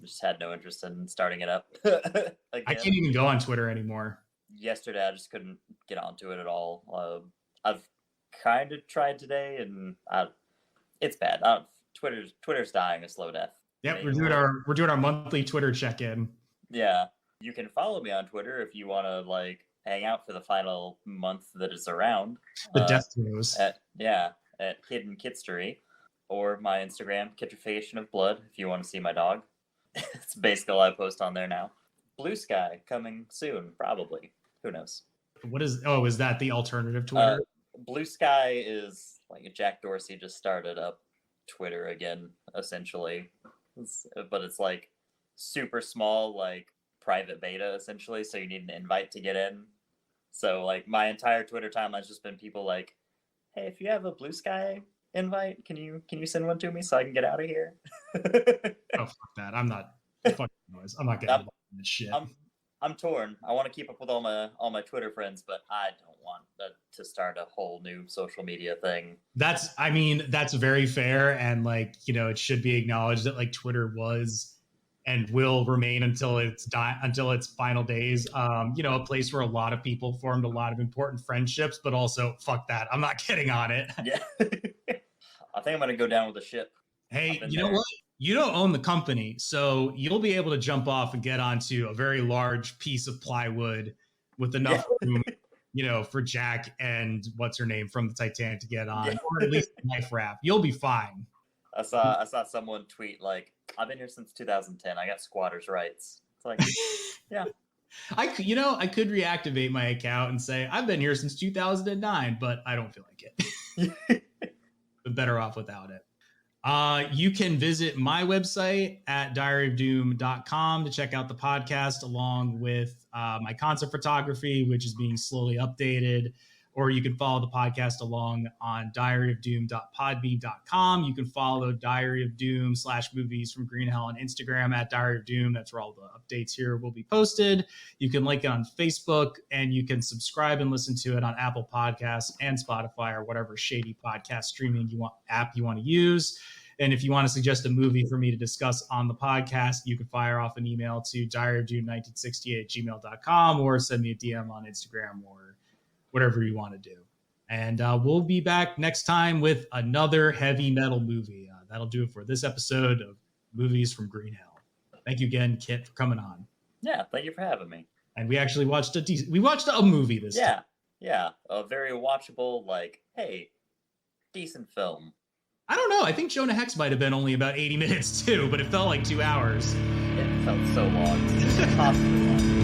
just had no interest in starting it up. I can't even go on Twitter anymore. Yesterday, I just couldn't get onto it at all. I've kind of tried today, and it's bad. Twitter's dying a slow death. Yep, we're doing our monthly Twitter check-in. Yeah, you can follow me on Twitter if you want to like hang out for the final month that is around. The death throes. At Hidden Kitstery. Or my Instagram, Kitrification of Blood, if you want to see my dog. It's basically all I post on there now. Blue Sky coming soon, probably. Who knows? Is that the alternative Twitter? Blue Sky is like Jack Dorsey just started up Twitter again, essentially. But it's like super small, like private beta, essentially. So you need an invite to get in. So like my entire Twitter timeline's just been people like, hey, if you have a Blue Sky invite, can you send one to me so I can get out of here? Oh, fuck that. I'm not fucking noise. I'm not getting involved in this shit. I'm torn. I want to keep up with all my Twitter friends, but I don't want to start a whole new social media thing. That's very fair, and like, you know, it should be acknowledged that like Twitter was and will remain until its final days. You know, a place where a lot of people formed a lot of important friendships, but also fuck that. I'm not getting on it. Yeah. I think I'm going to go down with the ship. Hey, you know what? You don't own the company, so you'll be able to jump off and get onto a very large piece of plywood with enough room, you know, for Jack and what's her name from the Titanic to get on, or at least a knife wrap. You'll be fine. I saw someone tweet like, I've been here since 2010. I got squatters' rights. It's like, yeah. I could reactivate my account and say I've been here since 2009, but I don't feel like it. Been better off without it. You can visit my website at diaryofdoom.com to check out the podcast along with my concert photography, which is being slowly updated. Or you can follow the podcast along on diaryofdoom.podbean.com. You can follow Diary of Doom /movies from Green Hell on Instagram at Diary of Doom. That's where all the updates here will be posted. You can like it on Facebook, and you can subscribe and listen to it on Apple Podcasts and Spotify or whatever shady podcast streaming app you want to use. And if you want to suggest a movie for me to discuss on the podcast, you can fire off an email to diaryofdoom1968@gmail.com or send me a DM on Instagram or whatever you want to do. And we'll be back next time with another heavy metal movie. That'll do it for this episode of Movies from Green Hell. Thank you again, Kit, for coming on. Yeah, thank you for having me. And we actually watched a movie this time. Yeah, a very watchable, like, hey, decent film. I don't know. I think Jonah Hex might have been only about 80 minutes too, but it felt like 2 hours. It felt so long. Possibly long.